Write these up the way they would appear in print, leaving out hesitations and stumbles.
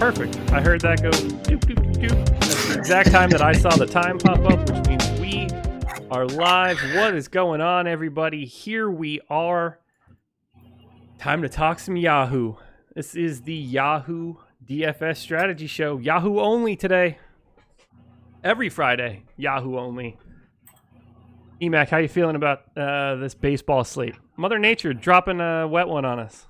Perfect. I heard that go doop, doop, doop, doop. That's the exact time that I saw the time pop up, which means we are live. What is going on, everybody? Here we are. Time to talk some Yahoo. This is the Yahoo DFS strategy show. Yahoo only today. Every Friday, Yahoo only. Emac, how you feeling about this baseball slate? Mother Nature dropping a wet one on us.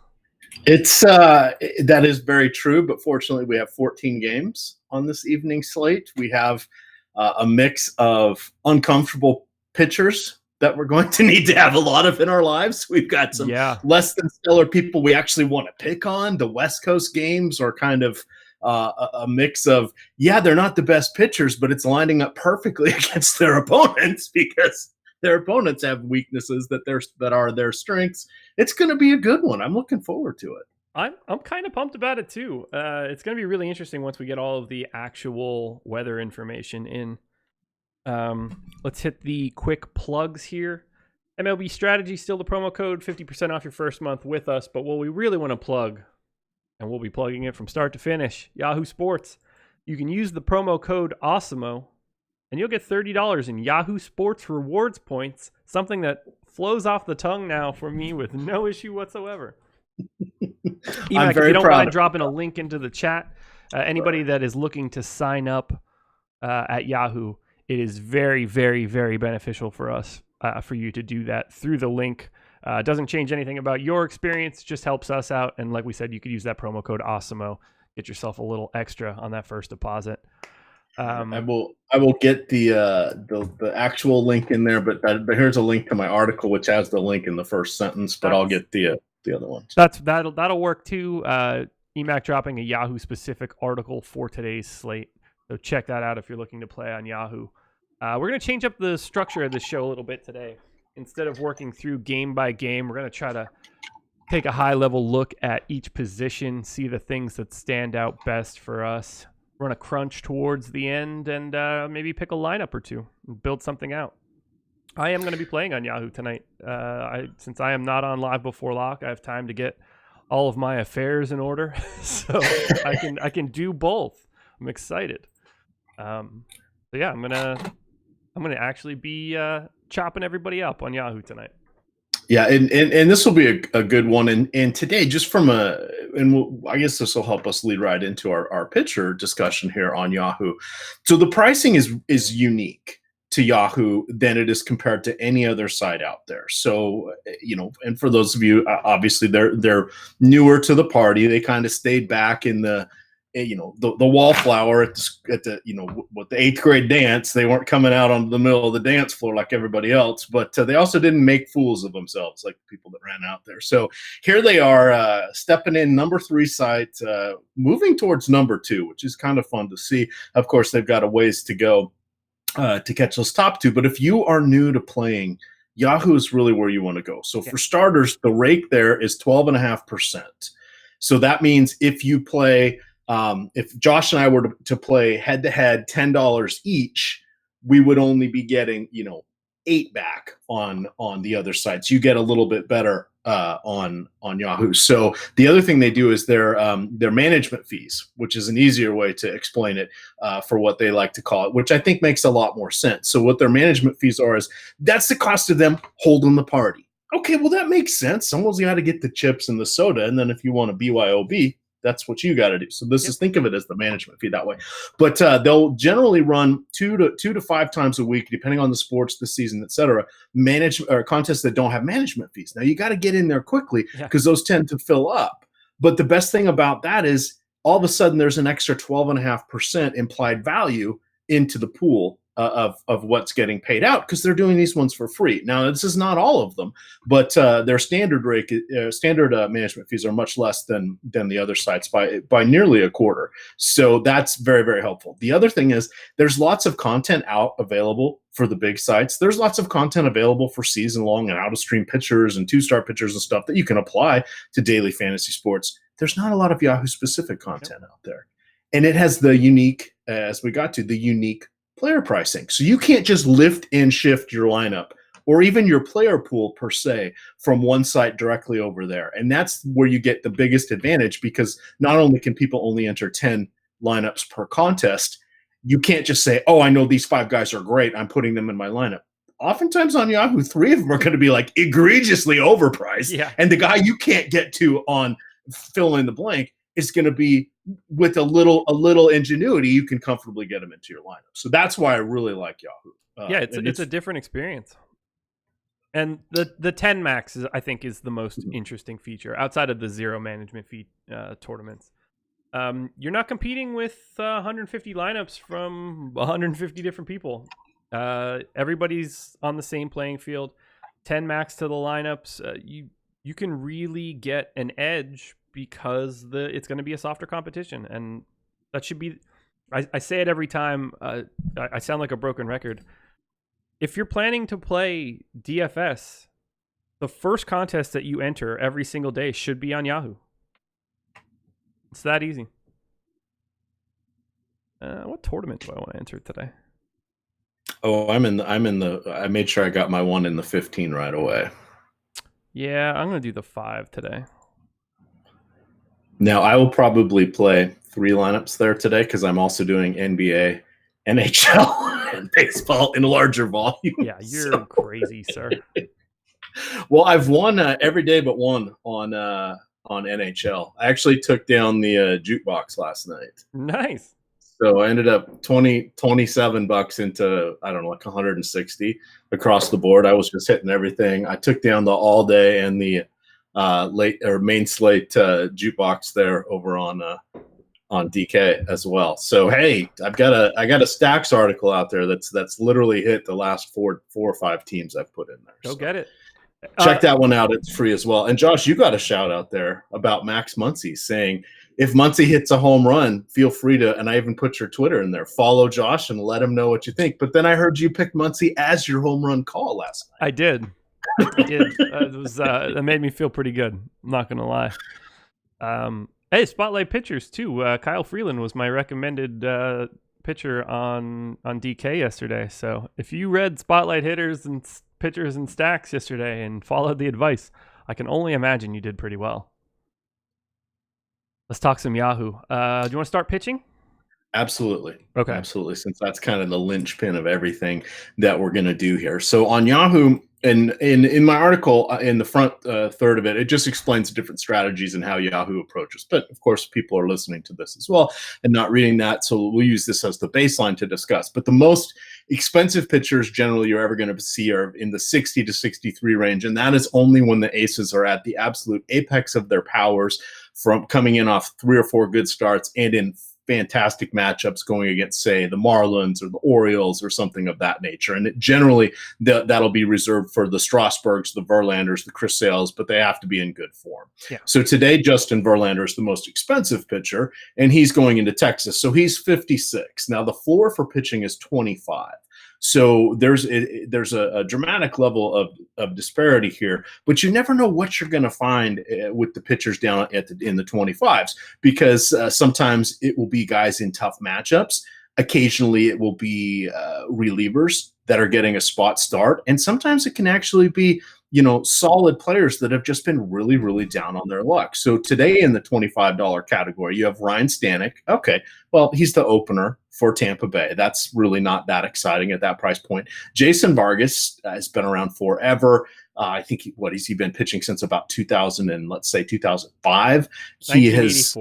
It's that is very true, but fortunately we have 14 games on this evening slate. We have a mix of uncomfortable pitchers that we're going to need to have a lot of in our lives. We've got some less than stellar people we actually want to pick on. The West Coast games are kind of a mix of, they're not the best pitchers, but it's lining up perfectly against their opponents because their opponents have weaknesses that are their strengths. It's going to be a good one. I'm looking forward to it. I'm kind of pumped about it too. It's going to be really interesting once we get all of the actual weather information in. Let's hit the quick plugs here. MLB Strategy, still the promo code, 50% off your first month with us. But what we really want to plug, and we'll be plugging it from start to finish, Yahoo Sports. You can use the promo code AWESOMO, and you'll get $30 in Yahoo Sports rewards points, something that flows off the tongue now for me with no issue whatsoever. Emac, if you don't mind dropping a link into the chat, anybody that is looking to sign up at Yahoo, it is very, very, very beneficial for us, for you to do that through the link. It doesn't change anything about your experience, just helps us out. And like we said, you could use that promo code AWESOMO, get yourself a little extra on that first deposit. I will get the actual link in there, but here's a link to my article, which has the link in the first sentence, but I'll get the other ones. That'll work too. Emac dropping a Yahoo specific article for today's slate. So check that out if you're looking to play on Yahoo. We're going to change up the structure of the show a little bit today. Instead of working through game by game, we're going to try to take a high level look at each position, see the things that stand out best for us. Run a crunch towards the end and maybe pick a lineup or two and build something out. I am going to be playing on Yahoo tonight. Since I am not on Live Before Lock, I have time to get all of my affairs in order, so I can do both. I'm excited. I'm gonna actually be chopping everybody up on Yahoo tonight. Yeah, and this will be a good one. And today, just from I guess this will help us lead right into our pitcher discussion here on Yahoo. So the pricing is unique to Yahoo than it is compared to any other site out there. So, and for those of you, obviously they're newer to the party. They kind of stayed back in the wallflower at the with the 8th grade dance. They weren't coming out on the middle of the dance floor like everybody else, but they also didn't make fools of themselves like the people that ran out there. So here they are, stepping in number 3 site, moving towards number 2, which is kind of fun to see. Of course, they've got a ways to go to catch those top 2, but if you are new to playing, Yahoo is really where you want to go. So for starters, the rake there is 12.5%. So that means if you play if Josh and I were to play head-to-head $10 each, we would only be getting, 8 back on the other side. So you get a little bit better on Yahoo. So the other thing they do is their management fees, which is an easier way to explain it for what they like to call it, which I think makes a lot more sense. So what their management fees are is that's the cost of them holding the party. Okay, well, that makes sense. Someone's got to get the chips and the soda, and then if you want to BYOB, that's what you got to do. So this is, think of it as the management fee that way. But they'll generally run 2 to 5 times a week, depending on the sports, the season, et cetera, contests that don't have management fees. Now, you got to get in there quickly because those tend to fill up. But the best thing about that is all of a sudden there's an extra 12.5% implied value into the pool of what's getting paid out because they're doing these ones for free. Now, this is not all of them, but their standard management fees are much less than the other sites by nearly a quarter. So that's very, very helpful. The other thing is there's lots of content available for the big sites. There's lots of content available for season-long and out-of-stream pitchers and 2-star pitchers and stuff that you can apply to daily fantasy sports. There's not a lot of Yahoo-specific content out there. And it has the unique, as we got to, the unique player pricing. So you can't just lift and shift your lineup or even your player pool per se from one site directly over there. And that's where you get the biggest advantage, because not only can people only enter 10 lineups per contest, you can't just say, oh, I know these 5 guys are great, I'm putting them in my lineup. Oftentimes on Yahoo, 3 of them are going to be like egregiously overpriced. Yeah. And the guy you can't get to on fill in the blank is going to be, with a little ingenuity, you can comfortably get him into your lineup. So that's why I really like Yahoo. Yeah, it's a different experience. And the 10 max I think is the most interesting feature outside of the zero management fee tournaments. You're not competing with 150 lineups from 150 different people. Everybody's on the same playing field. 10 max to the lineups. You can really get an edge because it's going to be a softer competition, and that should be. I say it every time. I sound like a broken record. If you're planning to play DFS, the first contest that you enter every single day should be on Yahoo. It's that easy. What tournament do I want to enter today? Oh, I made sure I got my one in the 15 right away. Yeah, I'm going to do the 5 today. Now, I will probably play 3 lineups there today because I'm also doing NBA, NHL, and baseball in larger volume. Yeah, you're crazy, sir. Well, I've won every day but one on NHL. I actually took down the jukebox last night. Nice. So I ended up $27 into, I don't know, like 160 across the board. I was just hitting everything. I took down the all day and the late or main slate jukebox there over on DK as well. So hey, I got a Stacks article out there that's literally hit the last four or 5 teams I've put in there. Go get it. Check that one out. It's free as well. And Josh, you got a shout out there about Max Muncy saying, if Muncy hits a home run, feel free to, and I even put your Twitter in there, follow Josh and let him know what you think. But then I heard you pick Muncy as your home run call last night. I did. That made me feel pretty good. I'm not going to lie. Hey, spotlight pitchers too. Kyle Freeland was my recommended pitcher on DK yesterday. So if you read spotlight hitters and pitchers and stacks yesterday and followed the advice, I can only imagine you did pretty well. Let's talk some Yahoo. Do you want to start pitching? Absolutely. Okay. Absolutely. Since that's kind of the linchpin of everything that we're going to do here. So on Yahoo, and in my article, in the front third of it, it just explains the different strategies and how Yahoo approaches. But of course, people are listening to this as well and not reading that. So we'll use this as the baseline to discuss. But the most expensive pitchers generally you're ever going to see are in the 60 to 63 range. And that is only when the aces are at the absolute apex of their powers, from coming in off 3 or 4 good starts and in fantastic matchups going against, say, the Marlins or the Orioles or something of that nature. And generally, that'll be reserved for the Strasburgs, the Verlanders, the Chris Sales, but they have to be in good form. Yeah. So today, Justin Verlander is the most expensive pitcher, and he's going into Texas. So he's 56. Now, the floor for pitching is 25. So there's a dramatic level of disparity here, but you never know what you're going to find with the pitchers down in the 25s, because sometimes it will be guys in tough matchups. Occasionally it will be relievers that are getting a spot start. And sometimes it can actually be, solid players that have just been really, really down on their luck. So today in the $25 category, you have Ryan Stanek. Okay, well, he's the opener for Tampa Bay. That's really not that exciting at that price point. Jason Vargas has been around forever. I think he's he been pitching since about 2000 and let's say 2005. He has.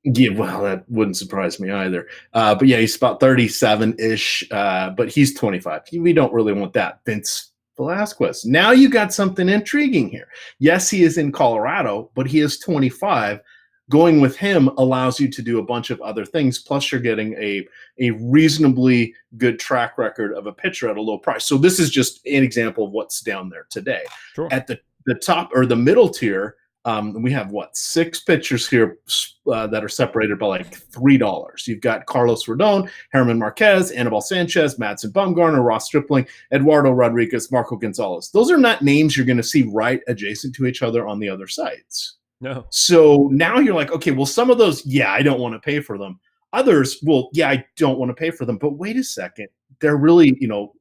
Yeah, well, that wouldn't surprise me either. But yeah, he's about 37-ish, but he's 25. We don't really want that. Vince Velasquez. Now you got something intriguing here. Yes, he is in Colorado, but he is 25. Going with him allows you to do a bunch of other things. Plus, you're getting a reasonably good track record of a pitcher at a low price. So this is just an example of what's down there today. Sure. At the top or the middle tier, we have 6 pitchers here that are separated by like $3. You've got Carlos Rodon, Herman Marquez, Anibal Sanchez, Madsen Bumgarner, Ross Stripling, Eduardo Rodriguez, Marco Gonzalez. Those are not names you're going to see right adjacent to each other on the other sides. No. So now you're like, okay, well, some of those, I don't want to pay for them. Others, I don't want to pay for them. But wait a second. they're really,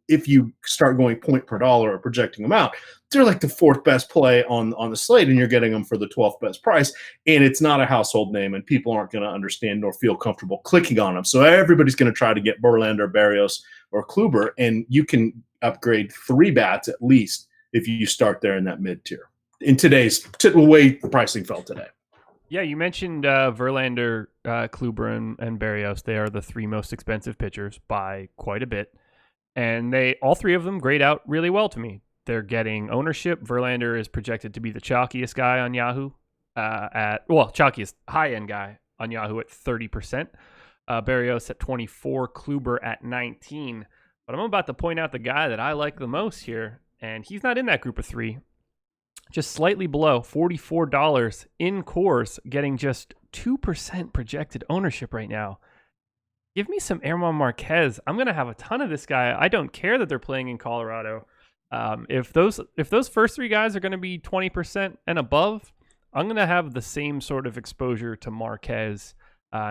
if you start going point per dollar or projecting them out, they're like the fourth best play on the slate, and you're getting them for the 12th best price. And it's not a household name, and people aren't going to understand nor feel comfortable clicking on them. So everybody's going to try to get Verlander, Berrios, or Kluber, and you can upgrade 3 bats at least if you start there in that mid tier. In today's way pricing fell today. Yeah, you mentioned Verlander, Kluber, and Berrios. They are the 3 most expensive pitchers by quite a bit. And all 3 of them grade out really well to me. They're getting ownership. Verlander is projected to be the chalkiest guy on Yahoo chalkiest high-end guy on Yahoo at 30%. Berrios at 24, Kluber at 19. But I'm about to point out the guy that I like the most here, and he's not in that group of 3. Just slightly below, $44 in Coors, getting just 2% projected ownership right now. Give me some German Marquez. I'm going to have a ton of this guy. I don't care that they're playing in Colorado. If those first 3 guys are going to be 20% and above, I'm going to have the same sort of exposure to Marquez.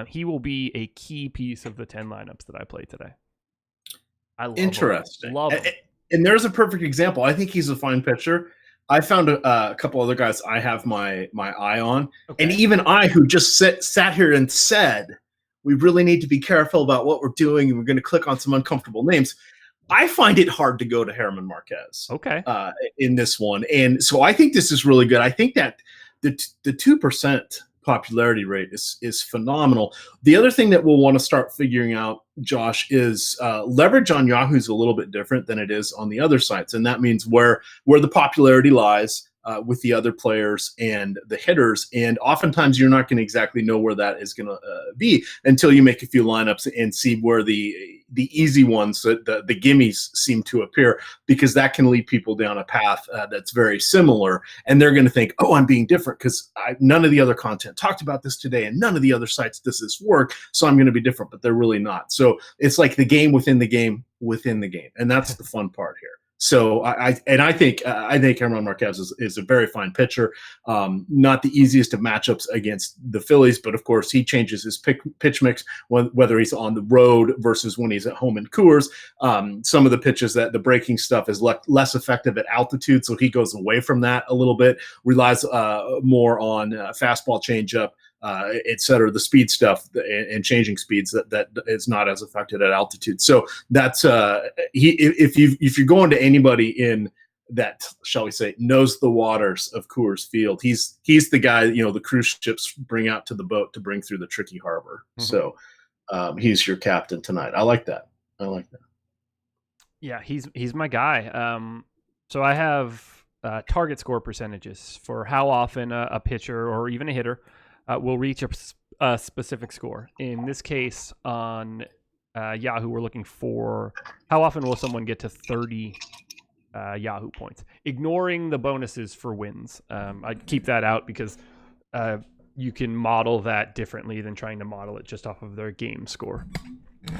He will be a key piece of the 10 lineups that I play today. I love Interesting. Love him. And there's a perfect example. I think he's a fine pitcher. I found a couple other guys I have my eye on. Okay. And even I, who just sat here and said, we really need to be careful about what we're doing, and we're going to click on some uncomfortable names. I find it hard to go to German Marquez in this one. And so I think this is really good. I think that the 2% popularity rate is phenomenal. The other thing that we'll want to start figuring out, Josh, is leverage on Yahoo is a little bit different than it is on the other sites. And that means where the popularity lies with the other players and the hitters. And oftentimes you're not going to exactly know where that is going to be until you make a few lineups and see where the easy ones, the gimmies seem to appear, because that can lead people down a path that's very similar. And they're going to think, oh, I'm being different because none of the other content talked about this today, and none of the other sites does this work, so I'm going to be different, but they're really not. So it's like the game within the game within the game. And that's the fun part here. So I think German Marquez is a very fine pitcher. Not the easiest of matchups against the Phillies, but of course he changes his pitch mix whether he's on the road versus when he's at home in Coors. Some of the pitches that the breaking stuff is less effective at altitude, so he goes away from that a little bit. Relies more on fastball changeup. Et cetera, the speed stuff and changing speeds that is not as effective at altitude. So that's if you're going to anybody in that, shall we say, knows the waters of Coors Field, he's the guy the cruise ships bring out to the boat to bring through the tricky harbor. Mm-hmm. So he's your captain tonight. I like that. Yeah, he's my guy. So I have target score percentages for how often a pitcher or even a hitter will reach a specific score. In this case, on Yahoo, we're looking for how often will someone get to 30 Yahoo points, ignoring the bonuses for wins. I'd keep that out because you can model that differently than trying to model it just off of their game score.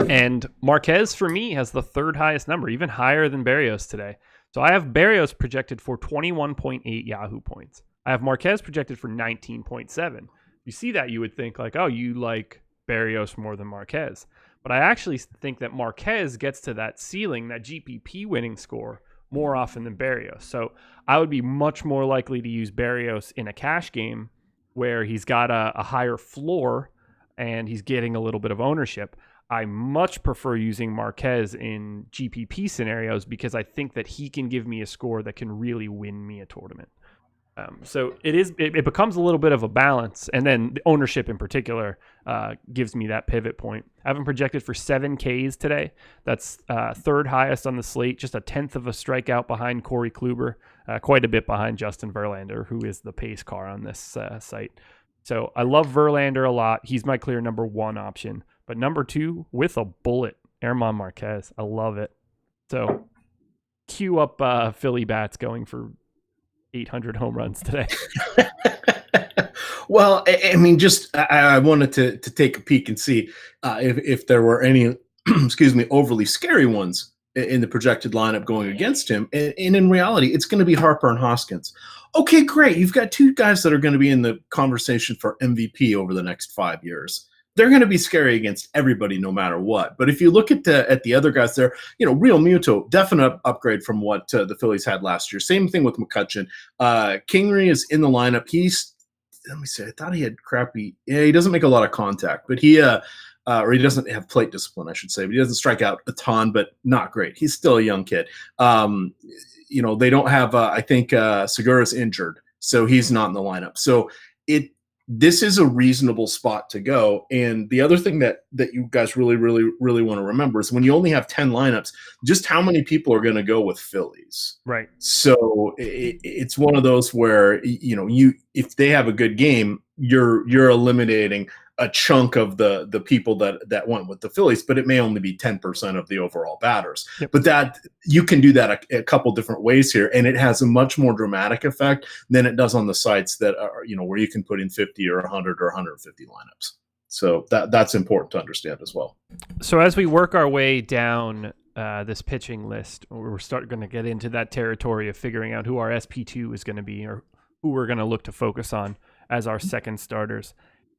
And Marquez, for me, has the 3rd highest number, even higher than Berrios today. So I have Berrios projected for 21.8 Yahoo points. I have Marquez projected for 19.7. You see that, you would think like, oh, you like Berrios more than Marquez. But I actually think that Marquez gets to that ceiling, that GPP winning score, more often than Berrios. So I would be much more likely to use Berrios in a cash game where he's got a higher floor and he's getting a little bit of ownership. I much prefer using Marquez in GPP scenarios because I think that he can give me a score that can really win me a tournament. So it becomes a little bit of a balance, and then the ownership in particular gives me that pivot point. I have him projected for 7 Ks today. That's 3rd highest on the slate, just a 1/10 of a strikeout behind Corey Kluber, quite a bit behind Justin Verlander, who is the pace car on this site. So I love Verlander a lot. He's my clear number 1 option. But number 2, with a bullet, German Marquez. I love it. So cue up Philly bats going for 800 home runs today. Well, I mean, I wanted to take a peek and see if there were any, overly scary ones in the projected lineup going against him. And in reality, it's going to be Harper and Hoskins. Okay, great. You've got 2 guys that are going to be in the conversation for MVP over the next 5 years. they're going to be scary against everybody no matter what. But if you look at the other guys there, Real Muto, definite upgrade from what the Phillies had last year. Same thing with McCutcheon. Kingery is in the lineup. Let me see, I thought he had crappy. Yeah, he doesn't make a lot of contact, but he he doesn't have plate discipline, I should say. But he doesn't strike out a ton, but not great. He's still a young kid. They don't have. I think Segura's injured, so he's not in the lineup. So this is a reasonable spot to go. And the other thing that you guys really, really, really want to remember is when you only have 10 lineups, just how many people are going to go with Phillies. Right. So it's one of those where, if they have a good game, you're eliminating a chunk of the people that went with the Phillies, but it may only be 10% of the overall batters. Yep. But that you can do that a couple different ways here, and it has a much more dramatic effect than it does on the sites that are, where you can put in 50 or 100 or 150 lineups. So that's important to understand as well. So as we work our way down this pitching list, we're going to get into that territory of figuring out who our SP2 is going to be, or who we're going to look to focus on as our second starters.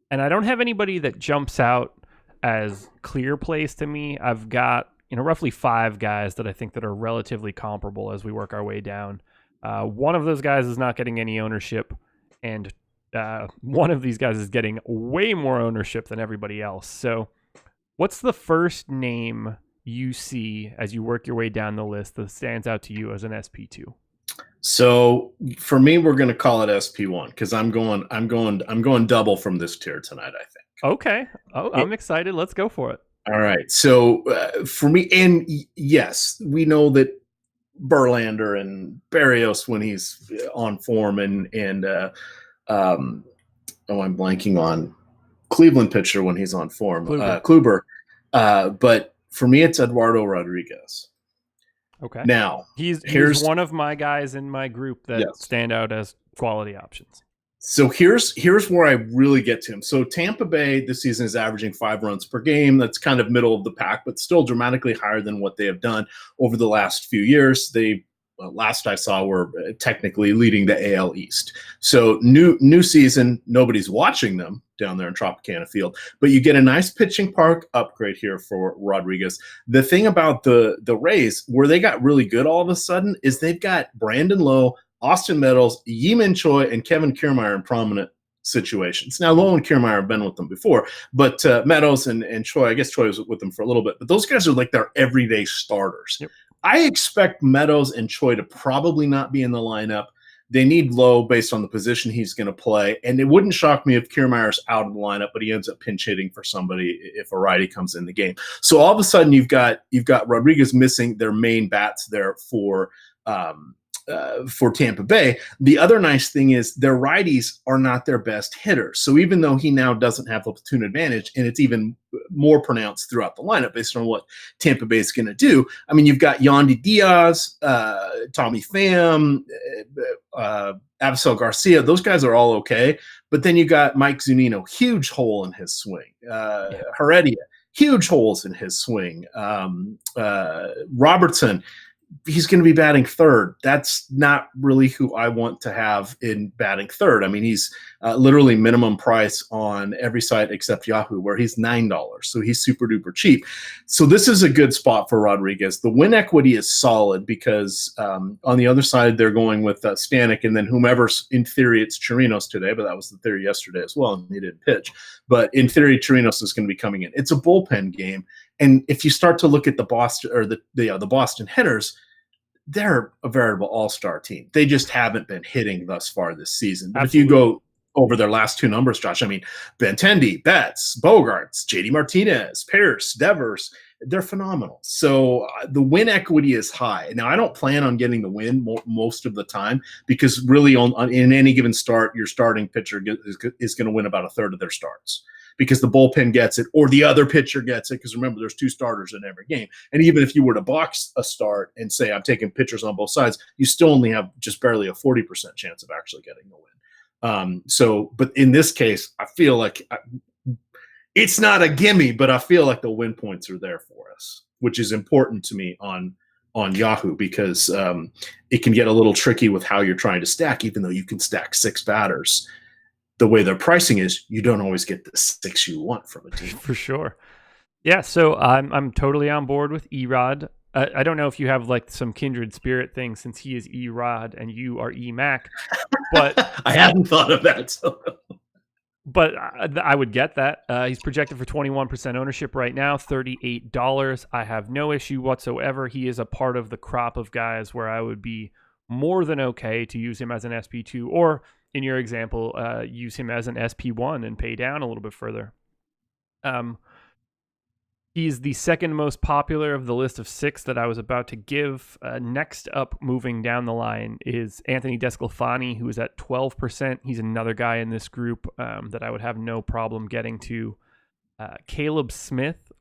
And I don't have anybody that jumps out as clear plays to me. I've got, roughly 5 guys that I think that are relatively comparable as we work our way down. One of those guys is not getting any ownership, and one of these guys is getting way more ownership than everybody else. So what's the first name you see as you work your way down the list that stands out to you as an SP2? So for me, we're going to call it SP1 because I'm going double from this tier tonight, I think. Okay. Oh, I'm excited. Let's go for it. All right. So for me, and yes, we know that Verlander and Barrios when he's on form, and I'm blanking on Cleveland pitcher when he's on form, Kluber. But for me, it's Eduardo Rodriguez. Okay. Now, he's one of my guys in my group that stand out as quality options. So here's where I really get to him. So Tampa Bay this season is averaging 5 runs per game. That's kind of middle of the pack, but still dramatically higher than what they have done over the last few years. They last I saw were technically leading the AL East. So new season, nobody's watching them down there in Tropicana Field, but you get a nice pitching park upgrade here for Rodriguez. The thing about the Rays, where they got really good all of a sudden, is they've got Brandon Lowe, Austin Meadows, Yi-Man Choi, and Kevin Kiermaier in prominent situations. Now, Lowe and Kiermaier have been with them before, but Meadows and Choi, I guess Choi was with them for a little bit, but those guys are like their everyday starters. Yep. I expect Meadows and Choi to probably not be in the lineup. They need Lowe based on the position he's going to play, and it wouldn't shock me if Kiermaier's out of the lineup, but he ends up pinch hitting for somebody if a righty comes in the game. So all of a sudden, you've got Rodriguez missing their main bats there for Tampa Bay. The other nice thing is their righties are not their best hitters. So even though he now doesn't have the platoon advantage, and it's even more pronounced throughout the lineup based on what Tampa Bay is going to do. I mean, you've got Yandy Diaz, Tommy Pham, Avisel Garcia. Those guys are all okay. But then you got Mike Zunino, huge hole in his swing. Heredia, huge holes in his swing. Robertson, he's going to be batting third. That's not really who I want to have in batting third. I mean, he's literally minimum price on every site except Yahoo, where he's $9. So he's super duper cheap. So this is a good spot for Rodriguez. The win equity is solid because on the other side, they're going with Stanek, and then whomever's, in theory, it's Chirinos today, but that was the theory yesterday as well, and he didn't pitch. But in theory, Chirinos is going to be coming in. It's a bullpen game. And if you start to look at the Boston or the Boston hitters, they're a veritable all-star team. They just haven't been hitting thus far this season. But Absolutely. If you go over their last 2 numbers, Josh, I mean, Benintendi, Betts, Bogarts, JD Martinez, Pierce, Devers, they're phenomenal. So the win equity is high. Now, I don't plan on getting the win most of the time because really in any given start, your starting pitcher is going to win about a third of their starts, because the bullpen gets it or the other pitcher gets it, because remember, there's 2 starters in every game. And even if you were to box a start and say I'm taking pitchers on both sides, you still only have just barely a 40% chance of actually getting the win. But in this case, I feel like it's not a gimme, but I feel like the win points are there for us, which is important to me on Yahoo, because it can get a little tricky with how you're trying to stack, even though you can stack 6 batters. the way their pricing is, you don't always get the 6 you want from a team. For sure. Yeah, so I'm totally on board with Erod. I don't know if you have like some kindred spirit thing since he is Erod and you are Emac, but I hadn't thought of that. So. But I would get that. He's projected for 21% ownership right now, $38. I have no issue whatsoever. He is a part of the crop of guys where I would be more than okay to use him as an SP2, or in your example, use him as an SP1 and pay down a little bit further. He's the second most popular of the list of 6 that I was about to give. Next up, moving down the line, is Anthony DeSclafani, who is at 12%. He's another guy in this group that I would have no problem getting to. Caleb Smith,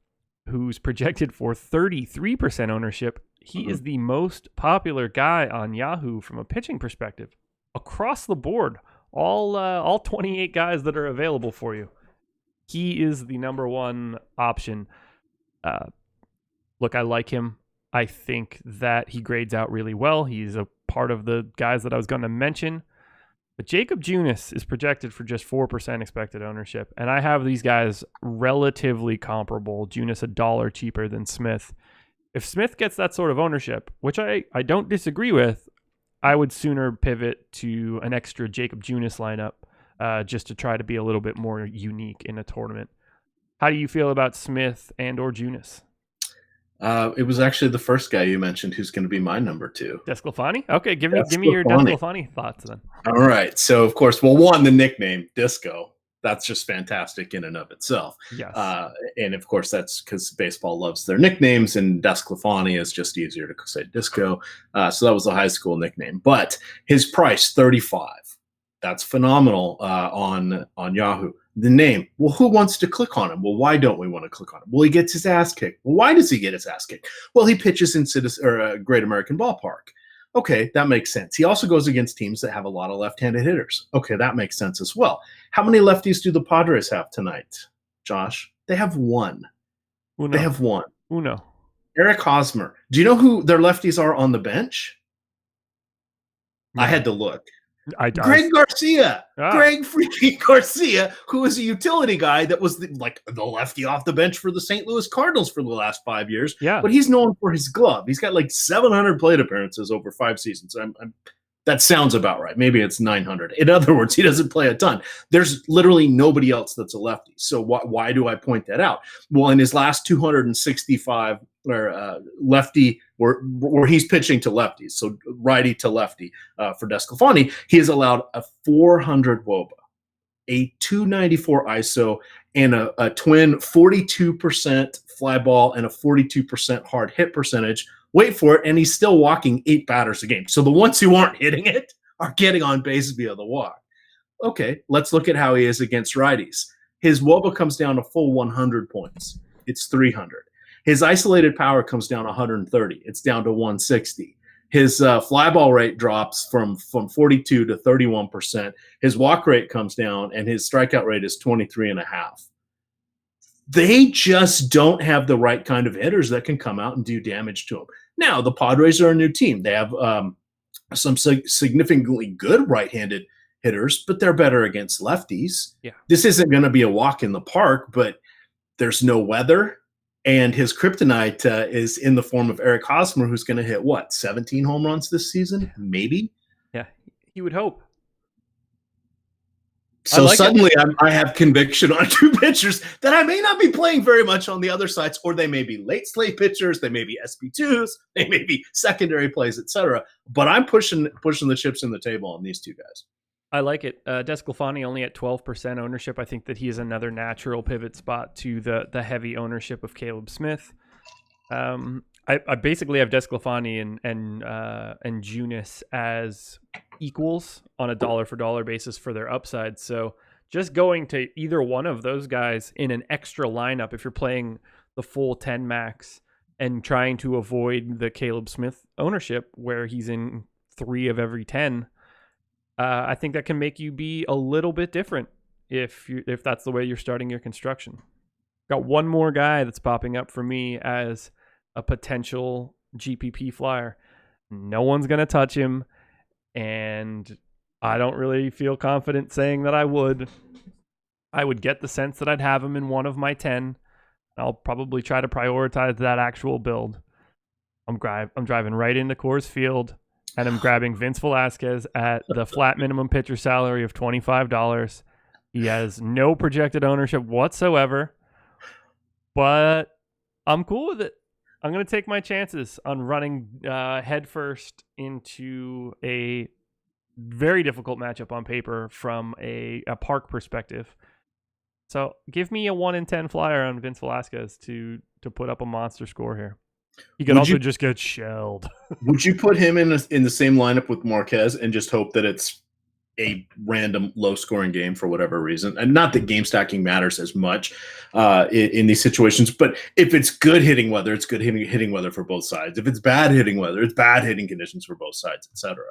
who's projected for 33% ownership. He is the most popular guy on Yahoo from a pitching perspective. Across the board, all 28 guys that are available for you. He is the number one option. Look, I like him. I think that he grades out really well. He's a part of the guys that I was going to mention. But Jacob Junis is projected for just 4% expected ownership. And I have these guys relatively comparable. Junis $1 cheaper than Smith. If Smith gets that sort of ownership, which I don't disagree with, I would sooner pivot to an extra Jacob Junis lineup just to try to be a little bit more unique in a tournament. How do you feel about Smith and or Junis? It was actually the first guy you mentioned who's going to be my number 2. DeSclafani? Okay, give me your DeSclafani thoughts then. All right. So, of course, well, one, the nickname, Disco. That's just fantastic in and of itself. Yes. And, of course, that's because baseball loves their nicknames, and DeSclafani is just easier to say Disco. So that was a high school nickname. But his price, $35. That's phenomenal on Yahoo. The name, well, who wants to click on him? Well, why don't we want to click on him? Well, he gets his ass kicked. Well, why does he get his ass kicked? Well, he pitches in Great American Ballpark. Okay, that makes sense. He also goes against teams that have a lot of left-handed hitters. Okay, that makes sense as well. How many lefties do the Padres have tonight, Josh? They have 1. Uno. They have 1. Uno. Eric Hosmer. Do you know who their lefties are on the bench? No. I had to look. Greg Garcia. Greg freaking Garcia, who is a utility guy that was the lefty off the bench for the St. Louis Cardinals for the last 5 years. Yeah. But he's known for his glove. He's got like 700 plate appearances over 5 seasons. That sounds about right. Maybe it's 900. In other words, he doesn't play a ton. There's literally nobody else that's a lefty. So why do I point that out? Well, in his last 265 lefty, where he's pitching to lefties, so righty to lefty for DeSclafani, he has allowed a 400 WOBA, a 294 ISO, and a twin 42% fly ball and a 42% hard hit percentage. Wait for it, and he's still walking 8 batters a game. So the ones who aren't hitting it are getting on base via the walk. Okay, let's look at how he is against righties. His WOBA comes down to full 100 points. It's 300. His isolated power comes down 130. It's down to 160. His fly ball rate drops from 42 to 31%. His walk rate comes down, and his strikeout rate is 23.5. They just don't have the right kind of hitters that can come out and do damage to him. Now, the Padres are a new team. They have some significantly good right-handed hitters, but they're better against lefties. Yeah. This isn't going to be a walk in the park, but there's no weather, and his kryptonite is in the form of Eric Hosmer, who's going to hit, 17 home runs this season? Maybe? Yeah, he would hope. So suddenly I have conviction on 2 pitchers that I may not be playing very much on the other sides, or they may be late slate pitchers, they may be SP2s, they may be secondary plays, etc. But I'm pushing the chips in the table on these 2 guys. I like it. DeSclafani only at 12% ownership. I think that he is another natural pivot spot to the heavy ownership of Caleb Smith. I basically have DeSclafani and Junis as equals on a dollar for dollar basis for their upside. So just going to either one of those guys in an extra lineup, if you're playing the full 10 max and trying to avoid the Caleb Smith ownership where he's in 3 of every 10, I think that can make you be a little bit different if that's the way you're starting your construction. Got one more guy that's popping up for me as a potential GPP flyer. No one's going to touch him, and I don't really feel confident saying that I would. I would get the sense that I'd have him in one of my 10. I'll probably try to prioritize that actual build. I'm driving right into Coors Field, and I'm grabbing Vince Velasquez at the flat minimum pitcher salary of $25. He has no projected ownership whatsoever, but I'm cool with it. I'm going to take my chances on running headfirst into a very difficult matchup on paper from a park perspective. So give me a 1 in 10 flyer on Vince Velasquez to put up a monster score here. He could also just get shelled. Would you put him in the same lineup with Marquez and just hope that it's a random low-scoring game for whatever reason? And not that game stacking matters as much in these situations, but if it's good hitting weather, it's good hitting weather for both sides. If it's bad hitting weather, it's bad hitting conditions for both sides, etc.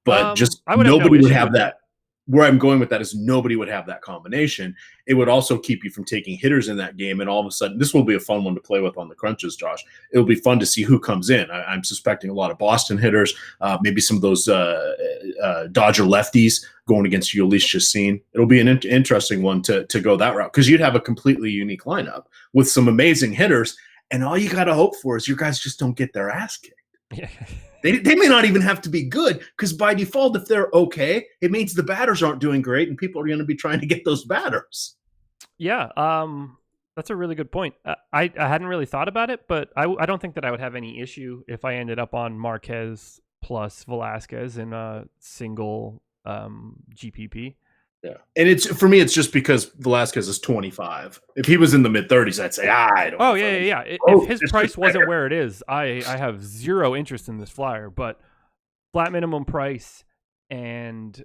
But just nobody would have that. Where I'm going with that is nobody would have that combination. It would also keep you from taking hitters in that game. And all of a sudden, this will be a fun one to play with on the crunches, Josh. It'll be fun to see who comes in. I'm suspecting a lot of Boston hitters, maybe some of those Dodger lefties going against Ulysses Chacin. It'll be an interesting one to go that route because you'd have a completely unique lineup with some amazing hitters. And all you got to hope for is your guys just don't get their ass kicked. Yeah. They may not even have to be good because by default, if they're okay, it means the batters aren't doing great and people are going to be trying to get those batters. Yeah, that's a really good point. I hadn't really thought about it, but I don't think that I would have any issue if I ended up on Marquez plus Velasquez in a single GPP. Yeah, and for me, it's just because Velasquez is 25. If he was in the mid-30s, I'd say I don't. Oh yeah. If his price wasn't where it is, I have zero interest in this flyer. But flat minimum price and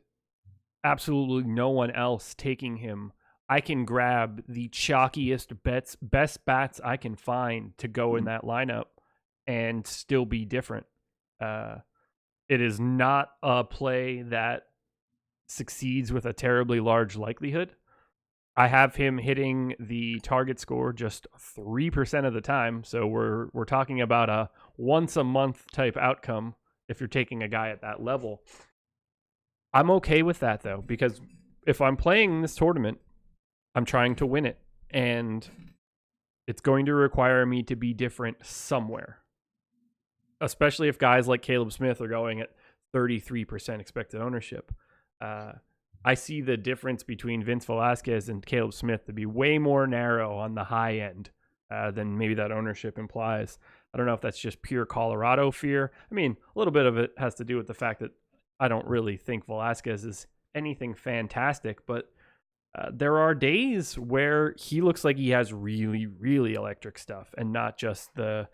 absolutely no one else taking him, I can grab the chalkiest best bats I can find to go in that lineup and still be different. It is not a play that succeeds with a terribly large likelihood. I have him hitting the target score just 3% of the time, so we're talking about a once a month type outcome if you're taking a guy at that level. I'm okay with that though, because if I'm playing this tournament, I'm trying to win it, and it's going to require me to be different somewhere. Especially if guys like Caleb Smith are going at 33% expected ownership. I see the difference between Vince Velasquez and Caleb Smith to be way more narrow on the high end than maybe that ownership implies. I don't know if that's just pure Colorado fear. I mean, a little bit of it has to do with the fact that I don't really think Velasquez is anything fantastic, but there are days where he looks like he has really, really electric stuff and not just the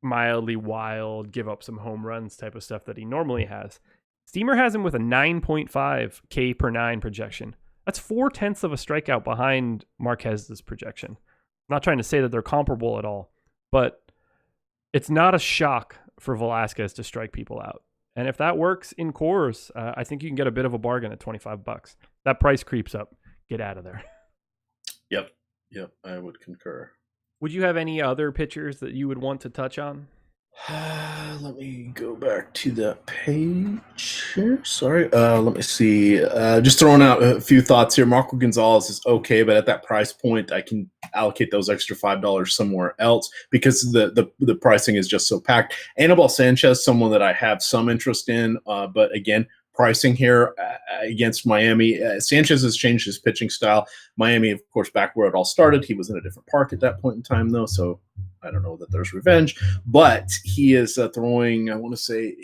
mildly wild, give up some home runs type of stuff that he normally has. Steamer has him with a 9.5 K per 9 projection. That's 0.4 of a strikeout behind Marquez's projection. I'm not trying to say that they're comparable at all, but it's not a shock for Velasquez to strike people out. And if that works in Coors, I think you can get a bit of a bargain at $25. That price creeps up. Get out of there. Yep, I would concur. Would you have any other pitchers that you would want to touch on? Let me go back to that page here. Sorry. Let me see. Just throwing out a few thoughts here. Marco Gonzalez is okay, but at that price point, I can allocate those extra $5 somewhere else because the pricing is just so packed. Anibal Sanchez, someone that I have some interest in, but again, pricing here against Miami. Sanchez has changed his pitching style. Miami, of course, back where it all started. He was in a different park at that point in time, though, so I don't know that there's revenge. But he is throwing, I want to say,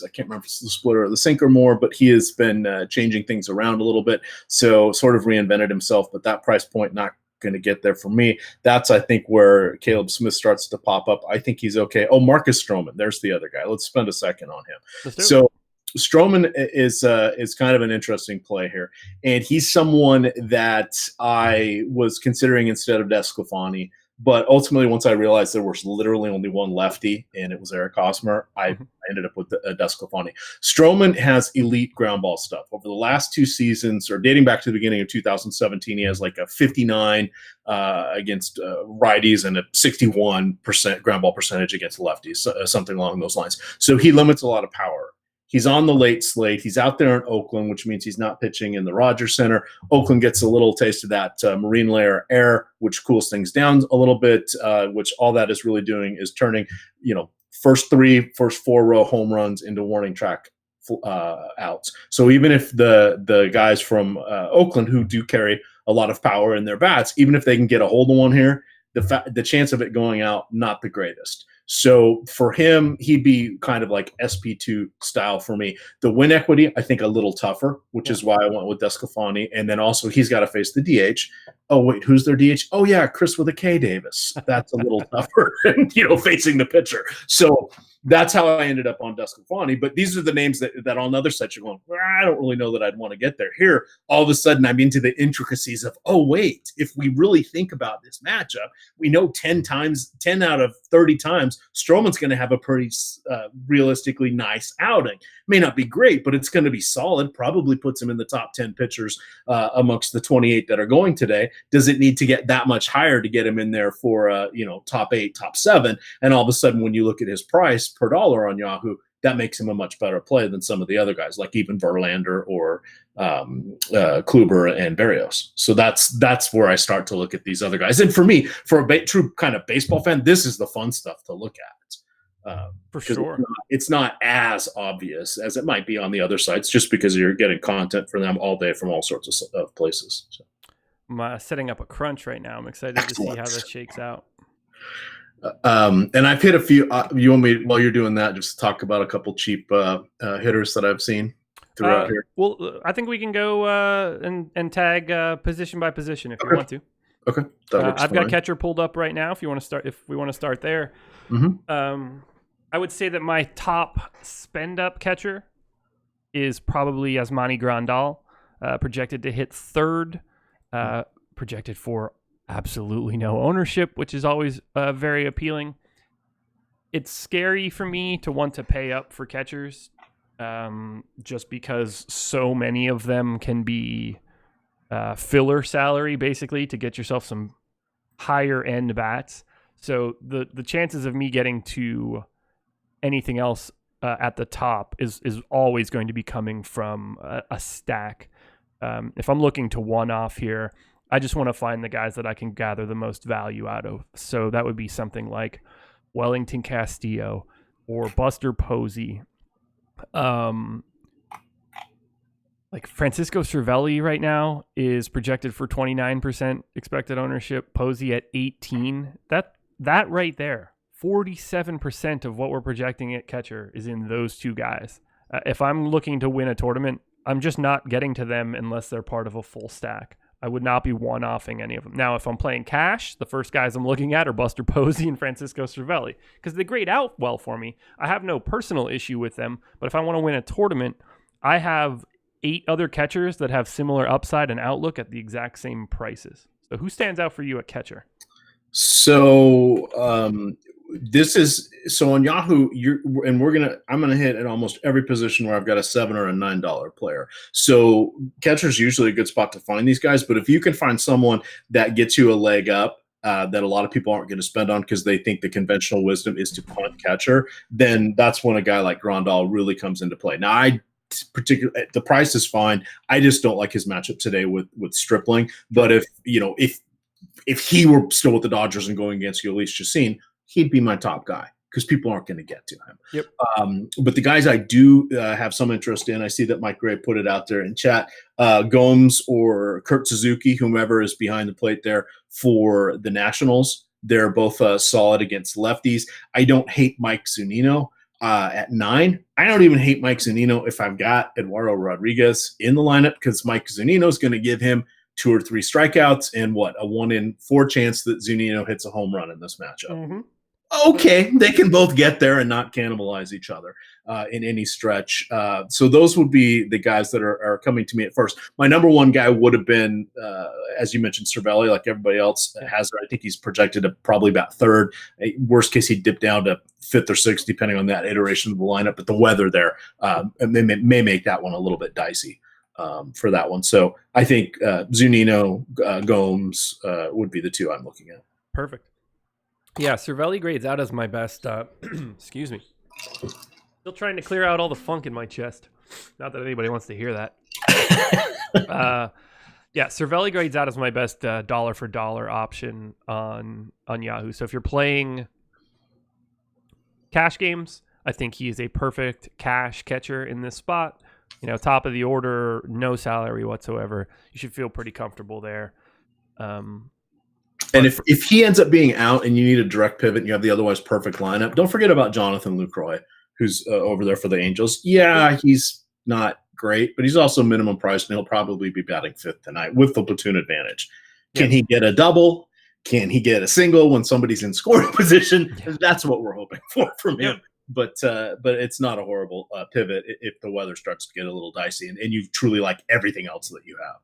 I can't remember if it's the splitter or the sinker more, but he has been changing things around a little bit, so sort of reinvented himself. But that price point, not going to get there for me. That's, I think, where Caleb Smith starts to pop up. I think he's okay. Oh, Marcus Stroman. There's the other guy. Let's spend a second on him. So Stroman is kind of an interesting play here, and he's someone that I was considering instead of DeSclafani. But ultimately, once I realized there was literally only one lefty, and it was Eric Hosmer, I ended up with DeSclafani. Stroman has elite ground ball stuff. Over the last 2 seasons, or dating back to the beginning of 2017, he has like a 59 against righties and a 61% ground ball percentage against lefties, something along those lines. So he limits a lot of power. He's on the late slate. He's out there in Oakland, which means he's not pitching in the Rogers Center. Oakland gets a little taste of that marine layer air, which cools things down a little bit, which all that is really doing is turning, first 4-row home runs into warning track outs. So even if the guys from Oakland, who do carry a lot of power in their bats, even if they can get a hold of one here, the chance of it going out, not the greatest. So for him, he'd be kind of like SP2 style for me. The win equity, I think, a little tougher, which is why I went with Desclafani. And then also he's got to face the DH. Oh, wait, who's their DH? Oh, yeah, Chris with a K Davis. That's a little tougher, facing the pitcher. So that's how I ended up on Desclafani. But these are the names that on the other side you're going, I don't really know that I'd want to get there. Here, all of a sudden, I'm into the intricacies of, oh, wait, if we really think about this matchup, we know 10 out of 30 times, Stroman's going to have a pretty realistically nice outing. May not be great, but it's going to be solid. Probably puts him in the top 10 pitchers amongst the 28 that are going today. Does it need to get that much higher to get him in there for, top 8, top 7? And all of a sudden, when you look at his price per dollar on Yahoo, that makes him a much better play than some of the other guys, like even Verlander or Kluber and Berrios. So that's where I start to look at these other guys. And for me, for a true kind of baseball fan, this is the fun stuff to look at. For sure. It's not as obvious as it might be on the other sites, just because you're getting content from them all day from all sorts of places. So. I'm setting up a crunch right now. I'm excited to see how this shakes out. And I've hit a few. You want me, while you're doing that, just talk about a couple cheap hitters that I've seen throughout here? Well, I think we can go and tag position by position if you want to. Okay, I've got catcher pulled up right now. If we want to start there, I would say that my top spend up catcher is probably Yasmani Grandal, projected to hit third, projected for absolutely no ownership, which is always very appealing. It's scary for me to want to pay up for catchers, just because so many of them can be filler salary, basically, to get yourself some higher end bats. So the chances of me getting to anything else at the top is always going to be coming from a stack. If I'm looking to one off here, I just want to find the guys that I can gather the most value out of. So that would be something like Wellington Castillo or Buster Posey. Like Francisco Cervelli right now is projected for 29% expected ownership. Posey at 18. That right there, 47% of what we're projecting at catcher is in those two guys. If I'm looking to win a tournament, I'm just not getting to them unless they're part of a full stack. I would not be one-offing any of them. Now, if I'm playing cash, the first guys I'm looking at are Buster Posey and Francisco Cervelli, because they grade out well for me. I have no personal issue with them, but if I want to win a tournament, I have 8 other catchers that have similar upside and outlook at the exact same prices. So who stands out for you at catcher? So on Yahoo, I'm gonna hit at almost every position where I've got a $7 or a $9 player. So catcher is usually a good spot to find these guys, but if you can find someone that gets you a leg up, that a lot of people aren't going to spend on because they think the conventional wisdom is to punt catcher, then that's when a guy like Grandal really comes into play. Now, the price is fine. I just don't like his matchup today with Stripling. But if he were still with the Dodgers and going against Yoelise Chacin, he'd be my top guy because people aren't going to get to him. Yep. But the guys I do have some interest in, I see that Mike Gray put it out there in chat, Gomes or Kurt Suzuki, whomever is behind the plate there for the Nationals. They're both solid against lefties. I don't hate Mike Zunino at 9. I don't even hate Mike Zunino if I've got Eduardo Rodriguez in the lineup, because Mike Zunino is going to give him 2 or 3 strikeouts and a 1 in 4 chance that Zunino hits a home run in this matchup. Mm-hmm. Okay, they can both get there and not cannibalize each other in any stretch. So those would be the guys that are coming to me at first. My number one guy would have been, as you mentioned, Cervelli, like everybody else has. I think he's projected to probably about 3rd. Worst case, he'd dip down to 5th or 6th, depending on that iteration of the lineup. But the weather there may make that one a little bit dicey for that one. So I think Zunino, Gomes would be the 2 I'm looking at. Perfect. Yeah, Cervelli grades out as my best. Excuse me. Still trying to clear out all the funk in my chest. Not that anybody wants to hear that. Yeah, Cervelli grades out as my best dollar for dollar option on Yahoo. So if you're playing cash games, I think he is a perfect cash catcher in this spot. You know, top of the order, no salary whatsoever. You should feel pretty comfortable there. And if he ends up being out and you need a direct pivot and you have the otherwise perfect lineup, don't forget about Jonathan Lucroy, who's over there for the Angels. Yeah, he's not great, but he's also minimum price, and he'll probably be batting fifth tonight with the platoon advantage. Can he get a double? Can he get a single when somebody's in scoring position? That's what we're hoping for from him. But it's not a horrible pivot if the weather starts to get a little dicey and you truly like everything else that you have.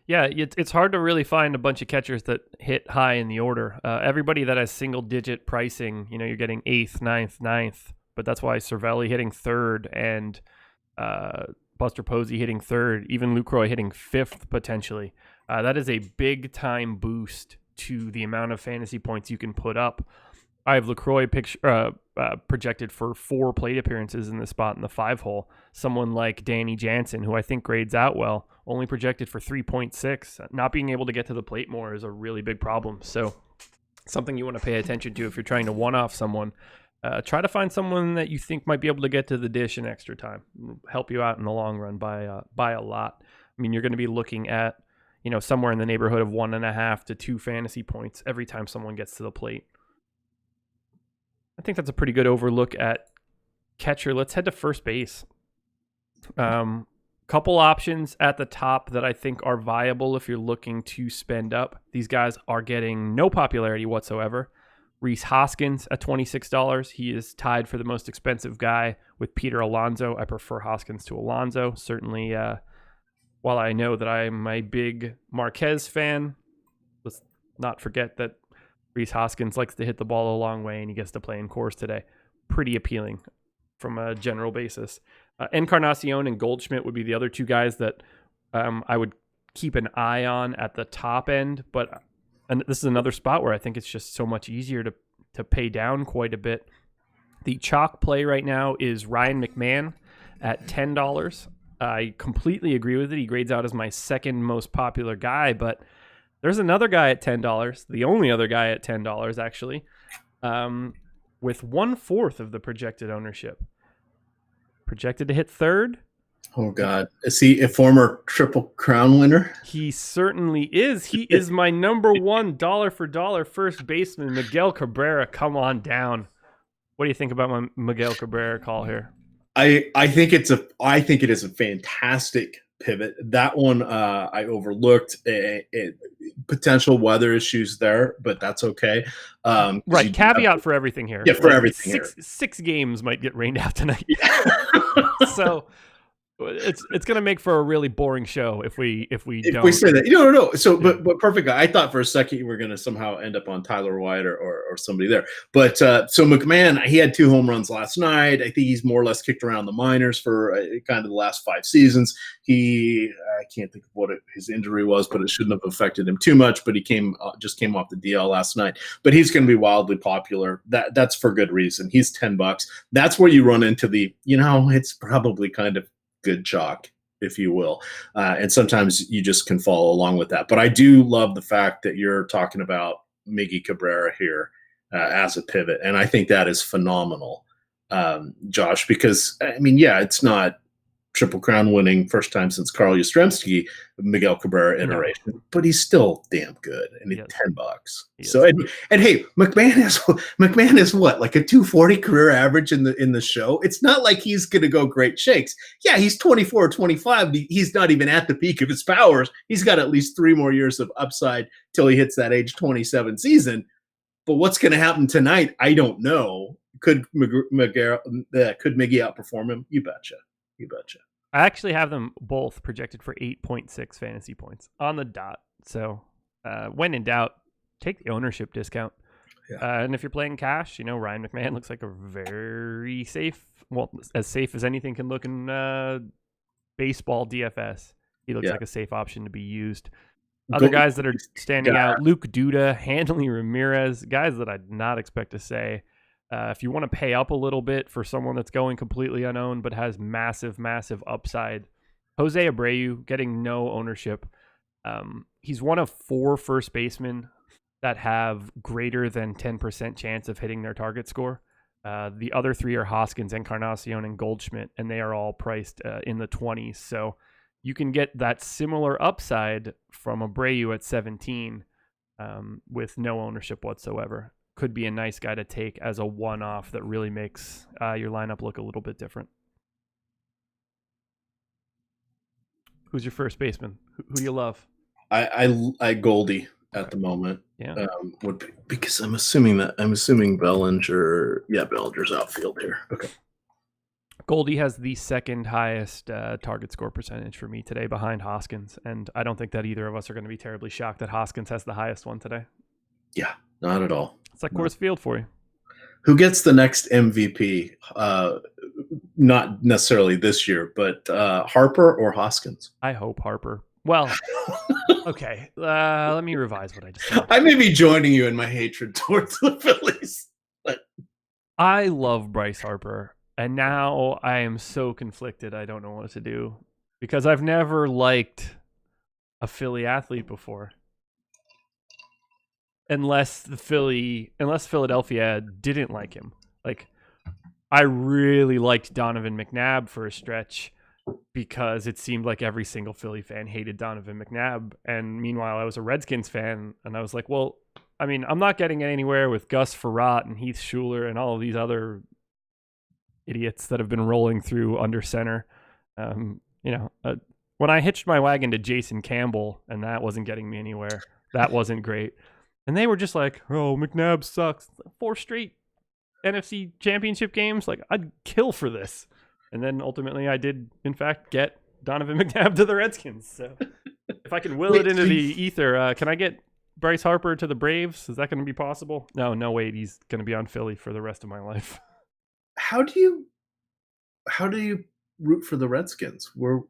Yeah, it's hard to really find a bunch of catchers that hit high in the order. Everybody that has single-digit pricing, you know, you're getting 8th, 9th, but that's why Cervelli hitting 3rd and Buster Posey hitting 3rd, even Lucroy hitting 5th potentially. That is a big-time boost to the amount of fantasy points you can put up. I have Lucroy projected for 4 plate appearances in this spot in the 5-hole. Someone like Danny Jansen, who I think grades out well, only projected for 3.6. Not being able to get to the plate more is a really big problem. So something you want to pay attention to if you're trying to one-off someone. Try to find someone that you think might be able to get to the dish in extra time. Help you out in the long run by a lot. I mean, you're going to be looking at, you know, somewhere in the neighborhood of 1.5 to 2 fantasy points every time someone gets to the plate. I think that's a pretty good overlook at catcher. Let's head to first base. Couple options at the top that I think are viable if you're looking to spend up. These guys are getting no popularity whatsoever. Rhys Hoskins at $26. He is tied for the most expensive guy with Peter Alonso. I prefer Hoskins to Alonso. Certainly, while I know that I'm a big Marquez fan, let's not forget that Rhys Hoskins likes to hit the ball a long way and he gets to play in Coors today. Pretty appealing from a general basis. Encarnacion and Goldschmidt would be the other 2 guys that I would keep an eye on at the top end, and this is another spot where I think it's just so much easier to pay down quite a bit. The chalk play right now is Ryan McMahon at $10. I completely agree with it. He grades out as my second most popular guy, but there's another guy at $10, the only other guy at $10 actually, with 1/4 of the projected ownership. Projected to hit 3rd. Oh, God. Is he a former Triple Crown winner? He certainly is. He is my number 1 dollar for dollar first baseman, Miguel Cabrera. Come on down. What do you think about my Miguel Cabrera call here? I think it is a fantastic pivot. That one I overlooked. Potential weather issues there, but that's okay. Right. Caveat for everything here. Yeah, for everything. Six games might get rained out tonight. Yeah. So it's going to make for a really boring show if we don't. We say that. No. So, yeah. but perfect. I thought for a second you were going to somehow end up on Tyler White or somebody there. But so McMahon, he had 2 home runs last night. I think he's more or less kicked around the minors for kind of the last 5 seasons. I can't think of what his injury was, but it shouldn't have affected him too much. But he just came off the DL last night. But he's going to be wildly popular. That's for good reason. He's $10. That's where you run into the, it's probably kind of good chalk, if you will. And sometimes you just can follow along with that. But I do love the fact that you're talking about Miggy Cabrera here as a pivot. And I think that is phenomenal, Josh, because, it's not Triple Crown winning first time since Carl Yastrzemski, Miguel Cabrera iteration, but he's still damn good, and it's $10. So and hey, McMahon is what, like a 240 career average in the show. It's not like he's gonna go great shakes. Yeah, he's 24 or 25. He's not even at the peak of his powers. He's got at least 3 more years of upside till he hits that age 27 season. But what's going to happen tonight? I don't know. Could Miggy outperform him? You betcha. I actually have them both projected for 8.6 fantasy points on the dot. So when in doubt, take the ownership discount. Yeah. And if you're playing cash, Ryan McMahon looks like a very safe, as safe as anything can look in baseball DFS. He looks like a safe option to be used. Other guys that are standing out, Luke Duda, Hanley Ramirez, guys that I did not expect to say. If you want to pay up a little bit for someone that's going completely unowned but has massive, massive upside, Jose Abreu getting no ownership. He's one of 4 first basemen that have greater than 10% chance of hitting their target score. The other 3 are Hoskins, Encarnacion, and Goldschmidt, and they are all priced in the 20s. So you can get that similar upside from Abreu at 17 with no ownership whatsoever. Could be a nice guy to take as a one-off that really makes your lineup look a little bit different. Who's your first baseman? Who do you love? I Goldie at the moment. Yeah. Would be, because I'm assuming Bellinger. Yeah, Bellinger's outfield here. Okay. Goldie has the second highest target score percentage for me today behind Hoskins, and I don't think that either of us are going to be terribly shocked that Hoskins has the highest one today. Yeah, not at all. It's like Coors Field for you. Who gets the next MVP? Not necessarily this year, but Harper or Hoskins? I hope Harper. Well, okay. Let me revise what I just said. I may be joining you in my hatred towards the Phillies. But I love Bryce Harper, and now I am so conflicted I don't know what to do because I've never liked a Philly athlete before. Unless Philadelphia didn't like him. Like, I really liked Donovan McNabb for a stretch because it seemed like every single Philly fan hated Donovan McNabb. And meanwhile, I was a Redskins fan, and I was like, well, I mean, I'm not getting anywhere with Gus Frerotte and Heath Schuler and all of these other idiots that have been rolling through under center. When I hitched my wagon to Jason Campbell, and that wasn't getting me anywhere, that wasn't great. And they were just like, oh, McNabb sucks. 4 straight NFC championship games. Like, I'd kill for this. And then ultimately I did, in fact, get Donovan McNabb to the Redskins. So if I can will it into the ether, can I get Bryce Harper to the Braves? Is that going to be possible? No, wait. He's going to be on Philly for the rest of my life. How do you root for the Redskins? Do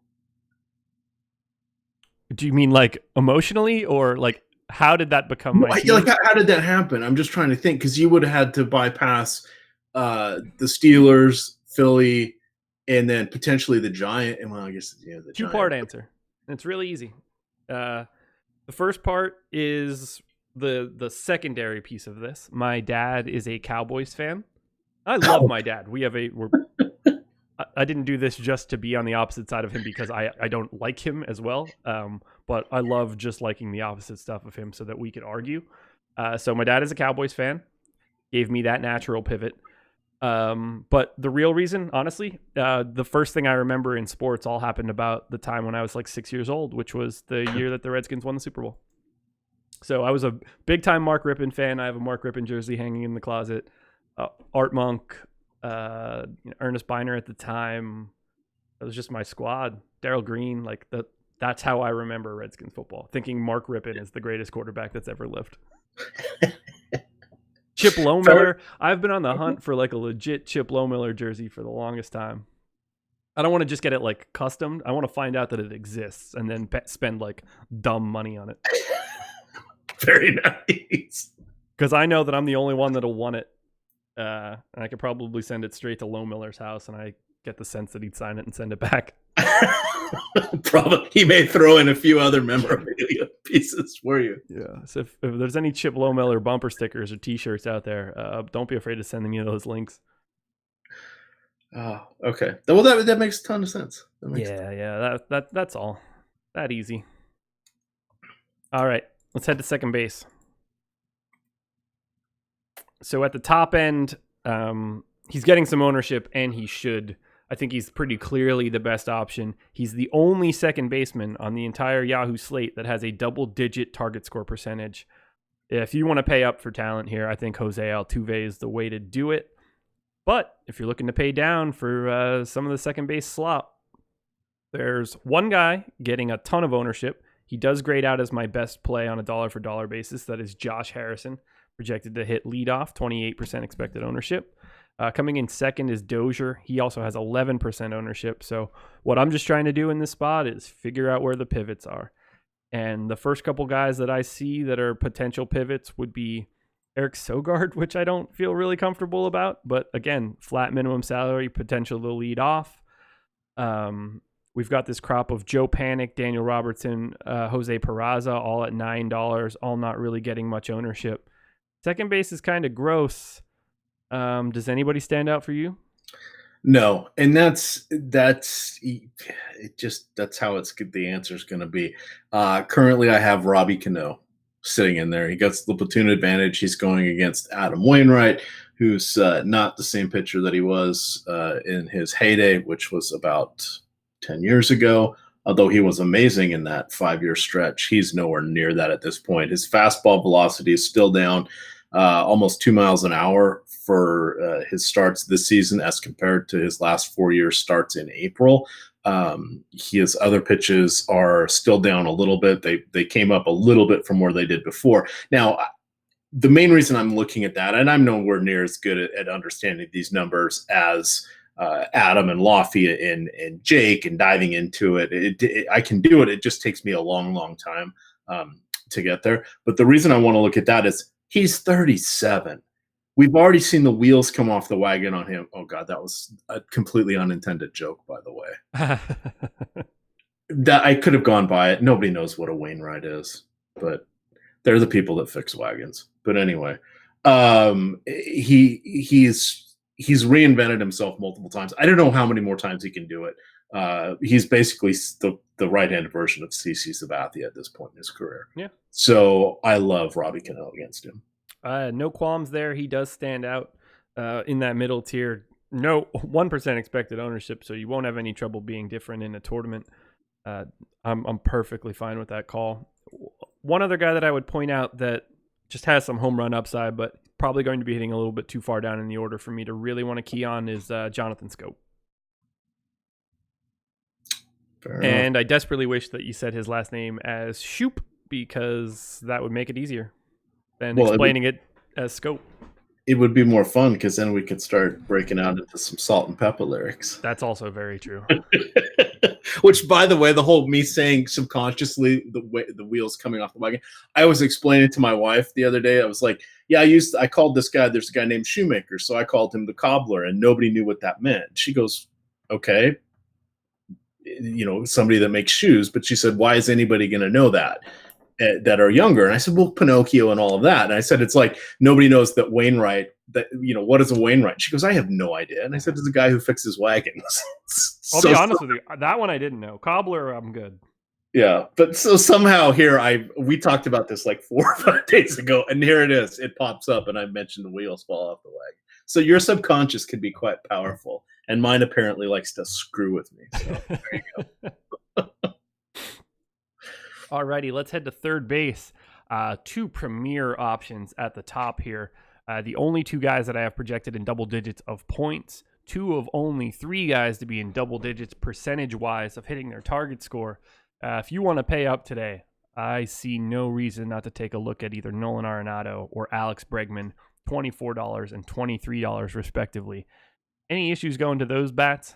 you mean like emotionally or like how did that become my team? Like, how did that happen? I'm just trying to think because you would have had to bypass the Steelers, Philly, and then potentially the Giant. And well, I guess the 2-part answer. It's really easy. The first part is the secondary piece of this. My dad is a Cowboys fan. I love my dad. I didn't do this just to be on the opposite side of him because I don't like him as well. But I love just liking the opposite stuff of him so that we could argue. So my dad is a Cowboys fan. Gave me that natural pivot. But the real reason, honestly, the first thing I remember in sports all happened about the time when I was like 6 years old, which was the year that the Redskins won the Super Bowl. So I was a big time Mark Rippon fan. I have a Mark Rippon jersey hanging in the closet. Art Monk, Ernest Biner at the time. That was just my squad. Darryl Green, like that's how I remember Redskins football. Thinking Mark Rippon is the greatest quarterback that's ever lived. Chip Lohmiller. I've been on the hunt for like a legit Chip Lohmiller jersey for the longest time. I don't want to just get it like custom. I want to find out that it exists and then spend like dumb money on it. Very nice. Because I know that I'm the only one that'll want it. And I could probably send it straight to Lohmiller's house, and I get the sense that he'd sign it and send it back. Probably he may throw in a few other memorabilia pieces for you. Yeah. So if there's any Chip Lohmiller bumper stickers or T-shirts out there, don't be afraid to send me those links. Oh, okay. Well, that makes a ton of sense. That's all. That easy. All right, let's head to second base. So at the top end, he's getting some ownership, and he should. I think he's pretty clearly the best option. He's the only second baseman on the entire Yahoo slate that has a double-digit target score percentage. If you want to pay up for talent here, I think Jose Altuve is the way to do it. But if you're looking to pay down for some of the second base slot, there's one guy getting a ton of ownership. He does grade out as my best play on a dollar-for-dollar basis. That is Josh Harrison, projected to hit leadoff, 28% expected ownership. Coming in second is Dozier. He also has 11% ownership. So what I'm just trying to do in this spot is figure out where the pivots are. And the first couple guys that I see that are potential pivots would be Eric Sogard, which I don't feel really comfortable about. But again, flat minimum salary, potential to lead off. We've got this crop of Joe Panic, Daniel Robertson, Jose Peraza, all at $9, all not really getting much ownership. Second base is kind of gross. Does anybody stand out for you? No, and that's how it's the answer is going to be. Currently, I have Robbie Cano sitting in there. He gets the platoon advantage. He's going against Adam Wainwright, who's not the same pitcher that he was in his heyday, which was about 10 years ago. Although he was amazing in that 5-year stretch, he's nowhere near that at this point. His fastball velocity is still down almost 2 miles an hour for his starts this season as compared to his last 4-year starts in April. His other pitches are still down a little bit. They came up a little bit from where they did before. Now, the main reason I'm looking at that, and I'm nowhere near as good at understanding these numbers as Adam and Lofty and Jake and diving into it. I can do it. It just takes me a long, long time to get there. But the reason I want to look at that is he's 37. We've already seen the wheels come off the wagon on him. Oh, God, that was a completely unintended joke, by the way. That I could have gone by it. Nobody knows what a Wainwright is, but they're the people that fix wagons. But anyway, he's reinvented himself multiple times. I don't know how many more times he can do it. He's basically the right-handed version of CC Sabathia at this point in his career. Yeah. So I love Robbie Cano against him. No qualms there. He does stand out in that middle tier. No 1% expected ownership, so you won't have any trouble being different in a tournament. I'm perfectly fine with that call. One other guy that I would point out that just has some home run upside, but probably going to be hitting a little bit too far down in the order for me to really want to key on is Jonathan Scope. And I desperately wish that you said his last name as Shoop, because that would make it easier than explaining it as Scope. It would be more fun because then we could start breaking out into some Salt and Pepper lyrics. That's also very true. Which, by the way, the whole me saying subconsciously the wheels coming off the wagon, I was explaining to my wife the other day. I was like, yeah, I called this guy, there's a guy named Shoemaker, so I called him the cobbler, and nobody knew what that meant. She goes, okay, somebody that makes shoes. But she said, why is anybody going to know that are younger? And I said, well, Pinocchio and all of that. And I said, it's like nobody knows that Wainwright, what is a Wainwright? She goes, I have no idea. And I said, it's a guy who fixes wagons. I'll be honest with you. That one I didn't know. Cobbler, I'm good. Yeah. But so somehow here, we talked about this like 4 or 5 days ago, and here it is. It pops up, and I mentioned the wheels fall off the wagon. So your subconscious can be quite powerful, and mine apparently likes to screw with me. So there you go. Alrighty, let's head to third base. 2 premier options at the top here. The only 2 guys that I have projected in double digits of points. 2 of only 3 guys to be in double digits percentage-wise of hitting their target score. If you want to pay up today, I see no reason not to take a look at either Nolan Arenado or Alex Bregman, $24 and $23 respectively. Any issues going to those bats?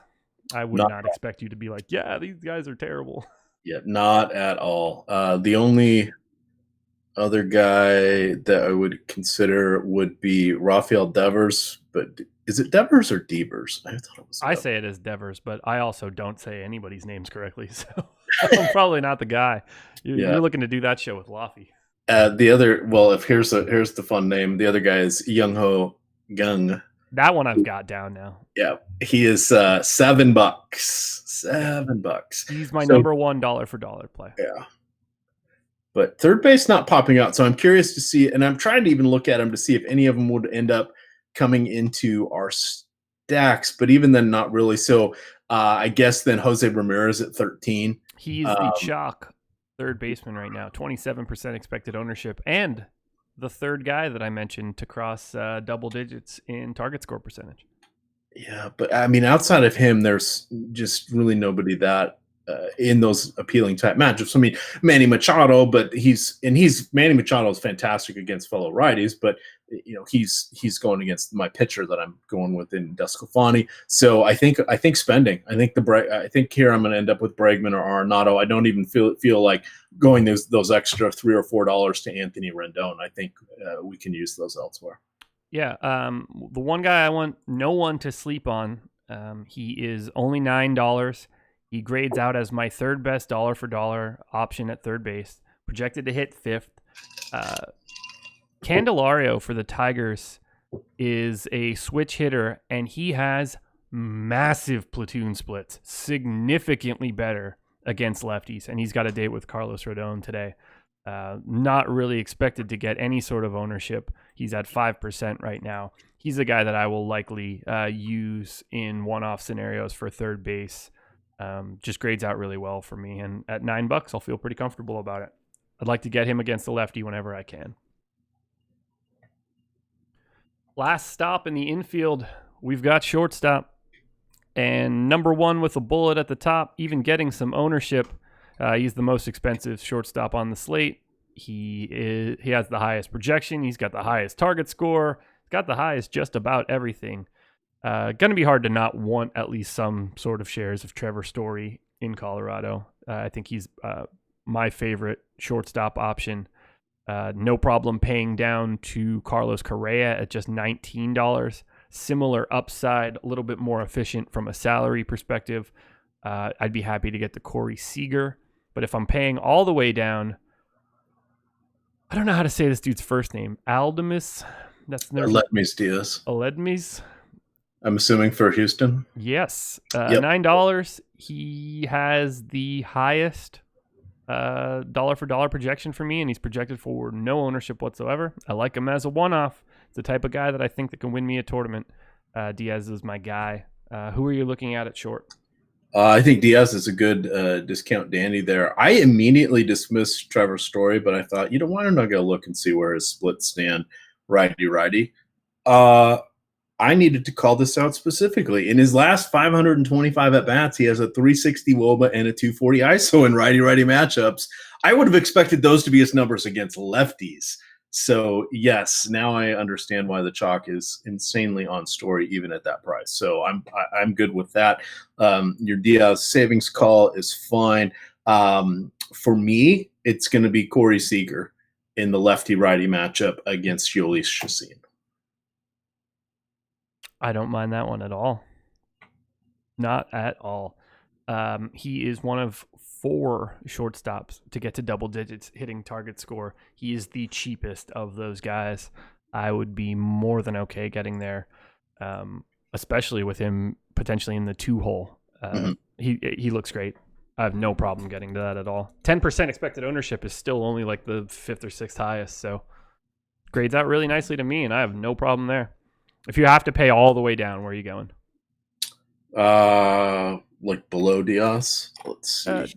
I would not expect you to be like, yeah, these guys are terrible. Yeah, not at all. The only other guy that I would consider would be Rafael Devers, but is it Devers or Devers? I thought it was. I say it as Devers, but I also don't say anybody's names correctly, so I'm probably not the guy. You're looking to do that show with Lofty. The other, well, here's the fun name. The other guy is Young-Ho Gung. That one I've got down now. Yeah, he is $7. $7. He's my number one dollar for dollar play. Yeah. But third base not popping out. So I'm curious to see, and I'm trying to even look at them to see if any of them would end up coming into our stacks, but even then, not really. So I guess then Jose Ramirez at 13. He's the chalk third baseman right now, 27% expected ownership, and the third guy that I mentioned to cross double digits in target score percentage. Yeah, but I mean, outside of him, there's just really nobody that in those appealing type matchups. I mean, Manny Machado, but Manny Machado is fantastic against fellow righties, but he's going against my pitcher that I'm going with in Desclafani. So I think spending. I think here I'm going to end up with Bregman or Arenado. I don't even feel like going those extra $3 or $4 to Anthony Rendon. I think we can use those elsewhere. Yeah, the one guy I want no one to sleep on. He is only $9. He grades out as my third best dollar for dollar option at third base, projected to hit fifth. Candelario for the Tigers is a switch hitter, and he has massive platoon splits, significantly better against lefties, and he's got a date with Carlos Rodon today. Not really expected to get any sort of ownership. He's at 5% right now. He's a guy that I will likely use in one-off scenarios for third base. Just grades out really well for me, and at $9, I'll feel pretty comfortable about it. I'd like to get him against the lefty whenever I can. Last stop in the infield, we've got shortstop. And number one with a bullet at the top, even getting some ownership. He's the most expensive shortstop on the slate. He has the highest projection. He's got the highest target score. He's got the highest just about everything. Going to be hard to not want at least some sort of shares of Trevor Story in Colorado. I think he's my favorite shortstop option. No problem paying down to Carlos Correa at just $19. Similar upside, a little bit more efficient from a salary perspective. I'd be happy to get the Corey Seager. But if I'm paying all the way down, I don't know how to say this dude's first name. Aldemus? Aledmys Diaz. Aledmys? I'm assuming for Houston? Yes. Yep. $9. He has the highest dollar for dollar projection for me, and he's projected for no ownership whatsoever. I like him as a one-off. It's the type of guy that I think that can win me a tournament. Diaz is my guy. Who are you looking at short? I think Diaz is a good discount dandy there. I immediately dismissed Trevor Story, but I thought, why don't I go look and see where his splits stand, righty-righty. I needed to call this out specifically. In his last 525 at-bats, he has a 360 WOBA and a 240 ISO in righty-righty matchups. I would have expected those to be his numbers against lefties. So, yes, now I understand why the chalk is insanely on Story even at that price. So I'm good with that. Your Diaz savings call is fine. For me, it's going to be Corey Seager in the lefty-righty matchup against Jhoulys Chacin. I don't mind that one at all. Not at all. He is one of 4 shortstops to get to double digits hitting target score. He is the cheapest of those guys. I would be more than okay getting there, especially with him potentially in the 2-hole. He looks great. I have no problem getting to that at all. 10% expected ownership is still only like the 5th or 6th highest, so grades out really nicely to me, and I have no problem there. If you have to pay all the way down, where are you going? Like below Diaz. Let's see.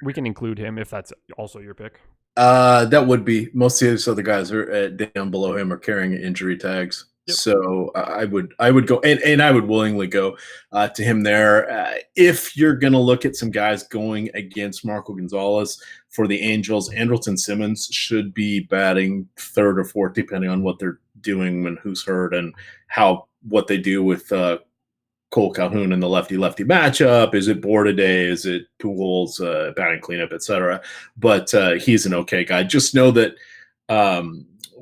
We can include him if that's also your pick. That would be. Most of these other guys are down below him are carrying injury tags. Yep. So I would go and I would willingly go to him there. If you're going to look at some guys going against Marco Gonzalez for the Angels, Andrelton Simmons should be batting 3rd or 4th, depending on what they're doing and who's hurt and what they do with Cole Calhoun in the lefty-lefty matchup. Is it Bordaday? Is it Pujols, batting cleanup, etc.? But he's an okay guy. Just know that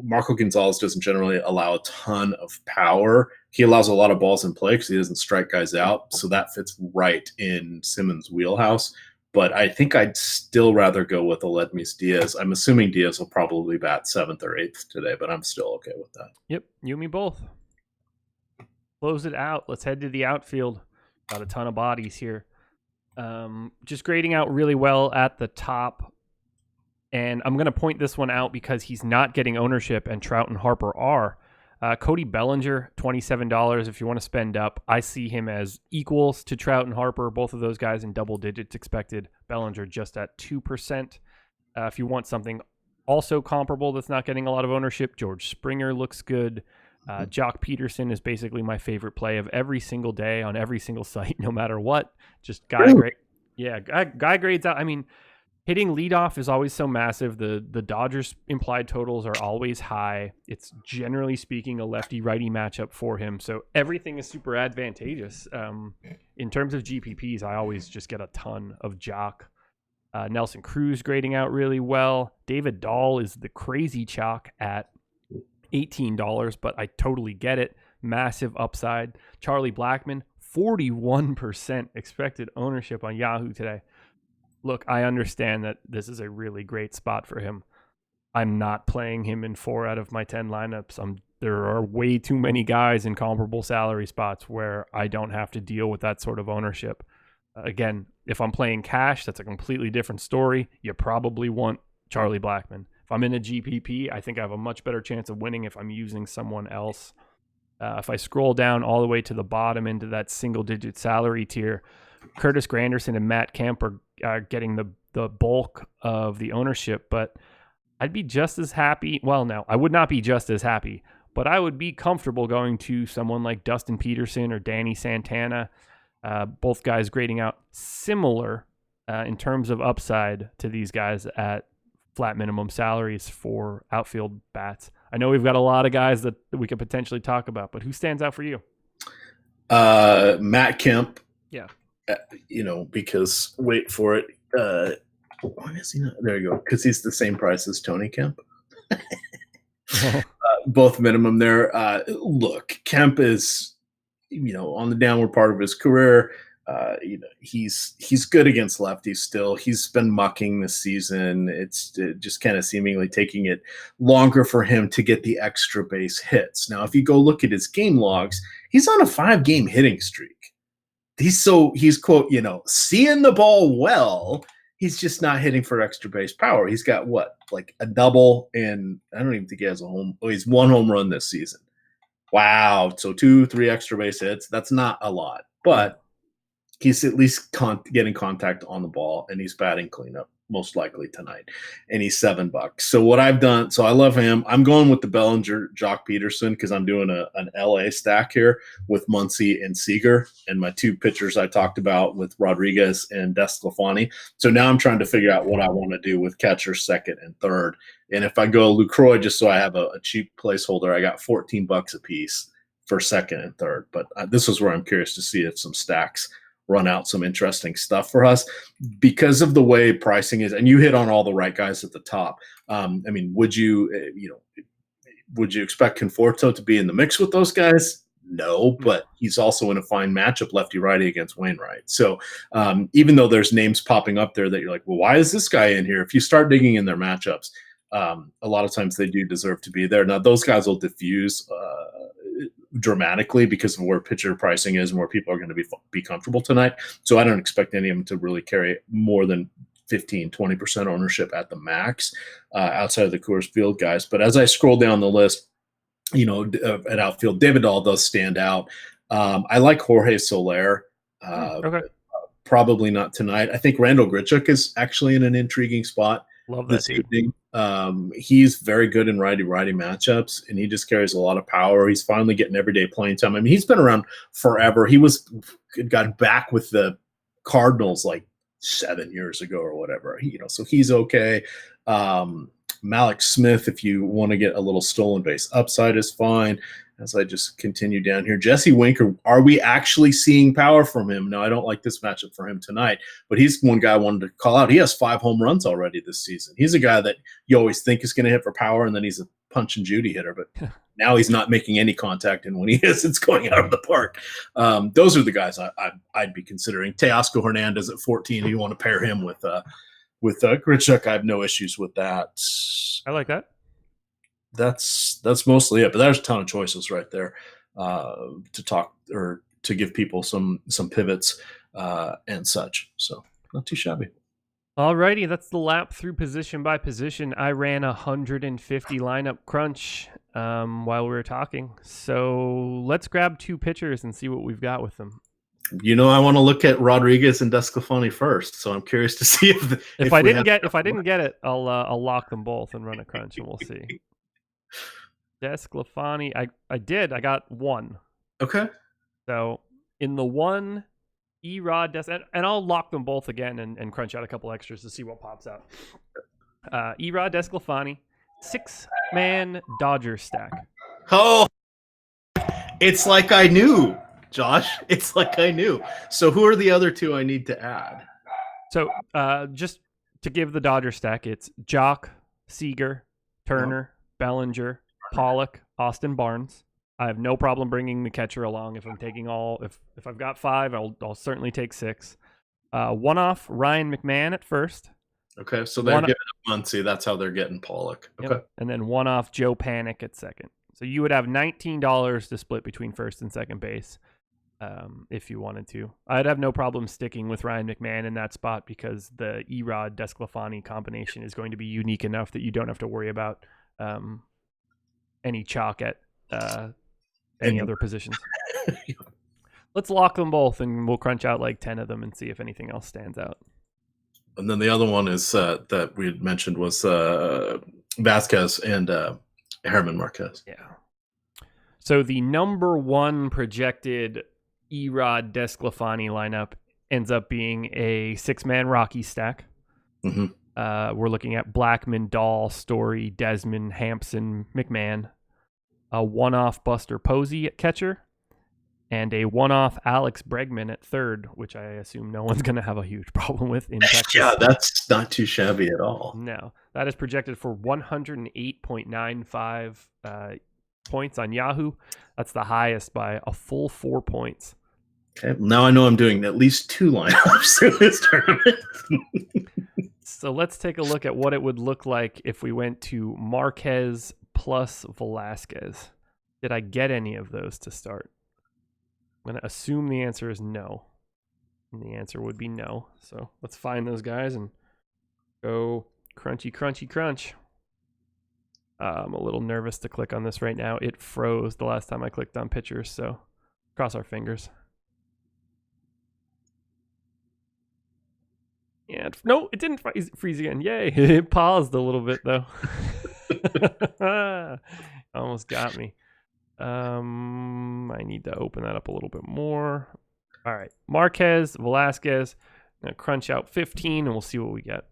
Marco Gonzalez doesn't generally allow a ton of power. He allows a lot of balls in play because he doesn't strike guys out. So that fits right in Simmons' wheelhouse. But I think I'd still rather go with Aledmys Diaz. I'm assuming Diaz will probably bat 7th or 8th today, but I'm still okay with that. Yep, you and me both. Close it out. Let's head to the outfield. Got a ton of bodies here. Just grading out really well at the top. And I'm going to point this one out because he's not getting ownership and Trout and Harper are. Cody Bellinger, $27 if you want to spend up. I see him as equals to Trout and Harper, both of those guys in double digits expected. Bellinger just at 2%. If you want something also comparable that's not getting a lot of ownership, George Springer looks good. Jock Peterson is basically my favorite play of every single day on every single site, no matter what. Just guy grades out. I mean, Hitting leadoff is always so massive. The Dodgers implied totals are always high. It's generally speaking a lefty-righty matchup for him, so everything is super advantageous. In terms of GPPs, I always just get a ton of Jock. Nelson Cruz grading out really well. David Dahl is the crazy chalk at $18, but I totally get it. Massive upside. Charlie Blackmon, 41% expected ownership on Yahoo today. Look, I understand that this is a really great spot for him. I'm not playing him in 4 out of my 10 lineups. There are way too many guys in comparable salary spots where I don't have to deal with that sort of ownership. Again, if I'm playing cash, that's a completely different story. You probably want Charlie Blackmon. If I'm in a GPP, I think I have a much better chance of winning if I'm using someone else. If I scroll down all the way to the bottom into that single-digit salary tier, Curtis Granderson and Matt Kemp are getting the bulk of the ownership, but I'd be just as happy. Well, no, I would not be just as happy, but I would be comfortable going to someone like Dustin Peterson or Danny Santana. Both guys grading out similar in terms of upside to these guys at flat minimum salaries for outfield bats. I know we've got a lot of guys that we could potentially talk about, but who stands out for you? Matt Kemp. Yeah. Because wait for it. Why is he not? There you go. Because he's the same price as Tony Kemp. Both minimum there. Look, Kemp is, on the downward part of his career. He's good against lefties still. He's been mucking this season. It's just kind of seemingly taking it longer for him to get the extra base hits. Now, if you go look at his game logs, he's on a 5-game hitting streak. He's quote, seeing the ball well. He's just not hitting for extra base power. He's got like a double, and I don't even think he has a home. Oh, he's 1 home run this season. Wow. So 2-3 extra base hits. That's not a lot, but he's at least getting contact on the ball, and he's batting cleanup most likely tonight, and he's $7. So what I've done, so I love him. I'm going with the Bellinger, Jock Peterson, because I'm doing an LA stack here with Muncy and Seager, and my 2 pitchers I talked about with Rodriguez and Desclafani. So now I'm trying to figure out what I want to do with catcher, second, and third. And if I go Lucroy, just so I have a cheap placeholder, I got $14 a piece for second and third. But this is where I'm curious to see if some stacks run out some interesting stuff for us because of the way pricing is. And you hit on all the right guys at the top. Would you expect Conforto to be in the mix with those guys? No, but he's also in a fine matchup lefty-righty against Wainwright. So even though there's names popping up there that you're like, well, why is this guy in here? If you start digging in their matchups, a lot of times they do deserve to be there. Now, those guys will diffuse dramatically because of where pitcher pricing is and where people are going to be comfortable tonight. So I don't expect any of them to really carry more than 15-20% ownership at the max outside of the Coors Field guys. But as I scroll down the list, at outfield, David Dahl does stand out. I like Jorge Soler. Okay. Probably not tonight. I think Randall Grichuk is actually in an intriguing spot. Love that dude. Evening. He's very good in righty-righty matchups, and he just carries a lot of power. He's finally getting everyday playing time. He's been around forever. He got back with the Cardinals like 7 years ago or whatever. So he's okay. Malik Smith, if you want to get a little stolen base upside, is fine. As I just continue down here, Jesse Winker, are we actually seeing power from him? No, I don't like this matchup for him tonight, but he's one guy I wanted to call out. He has 5 home runs already this season. He's a guy that you always think is going to hit for power, and then he's a punch and Judy hitter, but now he's not making any contact, and when he is, it's going out of the park. Those are the guys I'd be considering. Teoscar Hernandez at 14, if you want to pair him with Grichuk, I have no issues with that. I like that. That's mostly it, but there's a ton of choices right there to talk or to give people some pivots and such. So not too shabby. Alrighty, that's the lap through position by position. I ran 150 lineup crunch while we were talking. So let's grab 2 pitchers and see what we've got with them. I want to look at Rodriguez and Desclafani first, so I'm curious to see if I didn't get it, I'll lock them both and run a crunch, and we'll see. Desclafani, I got 1. Okay. So in the 1, Erod, and I'll lock them both again and crunch out a couple extras to see what pops out. Erod Desclafani, 6-man Dodger stack. Oh, it's like I knew, Josh. It's like I knew. So who are the other two I need to add? So just to give the Dodger stack, it's Jock, Seager, Turner, Bellinger, Pollock, Austin Barnes. I have no problem bringing the catcher along if I'm taking all. If I've got 5, I'll certainly take 6. One off Ryan McMahon at first. Okay, so they're giving up Muncy. That's how they're getting Pollock. Okay, yep. And then one off Joe Panic at second. So you would have $19 to split between first and second base if you wanted to. I'd have no problem sticking with Ryan McMahon in that spot because the Erod Desclafani combination is going to be unique enough that you don't have to worry about any chalk at any other positions. Let's lock them both and we'll crunch out like 10 of them and see if anything else stands out. And then the other one is that we had mentioned was Vasquez and Herman Marquez. Yeah. So the number 1 projected Erod Desclafani lineup ends up being a 6-man Rocky stack. Mm-hmm. We're looking at Blackman, Dahl, Story, Desmond, Hampson, McMahon, a one-off Buster Posey at catcher, and a one-off Alex Bregman at third, which I assume no one's going to have a huge problem with in Texas. Yeah, that's not too shabby at all. No, that is projected for 108.95 points on Yahoo. That's the highest by a full 4 points. Okay, now I know I'm doing at least 2 lineups in this tournament. So let's take a look at what it would look like if we went to Marquez plus Velasquez. Did I get any of those to start? I'm going to assume the answer is no. And the answer would be no. So let's find those guys and go crunchy, crunchy, crunch. I'm a little nervous to click on this right now. It froze the last time I clicked on pictures, so cross our fingers. Yeah, no, it didn't freeze again. Yay. It paused a little bit, though. Almost got me. I need to open that up a little bit more. All right. Marquez, Velasquez. I'm going to crunch out 15, and we'll see what we get.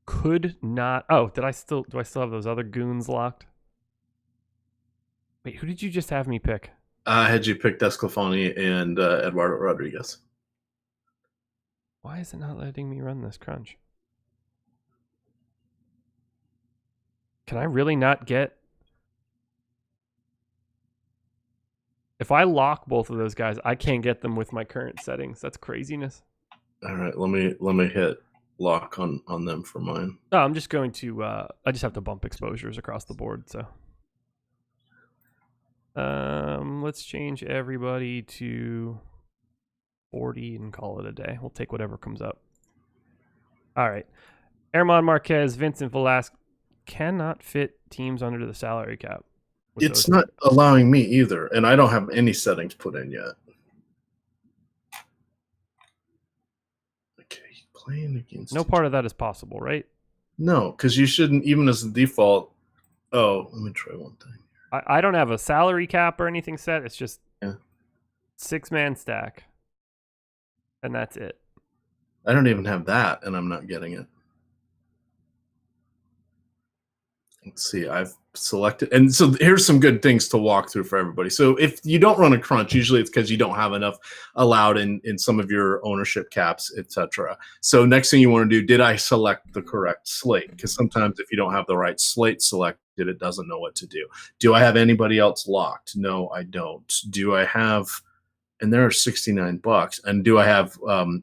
Could not. Oh, do I still have those other goons locked? Wait, who did you just have me pick? I had you pick Desclafani and Eduardo Rodriguez. Why is it not letting me run this crunch? Can I really not get... If I lock both of those guys, I can't get them with my current settings. That's craziness. All right, let me hit lock on them for mine. No, I'm just going to... I just have to bump exposures across the board, so... let's change everybody to 40 and call it a day. We'll take whatever comes up. All right. Herman Marquez, Vincent Velasquez cannot fit teams under the salary cap. It's not allowing me either, and I don't have any settings put in yet. Okay, playing against... No part of that is possible, right? No, because you shouldn't, even as the default... Oh, let me try one thing. I don't have a salary cap or anything set. It's just 6-man stack. And that's it. I don't even have that, and I'm not getting it. Let's see. I've selected. And so here's some good things to walk through for everybody. So if you don't run a crunch, usually it's because you don't have enough allowed in some of your ownership caps, etc. So next thing you want to do, did I select the correct slate? Because sometimes if you don't have the right slate selected, it doesn't know what to do. Do I have anybody else locked? No, I don't. Do I have... And there are $69. And do I have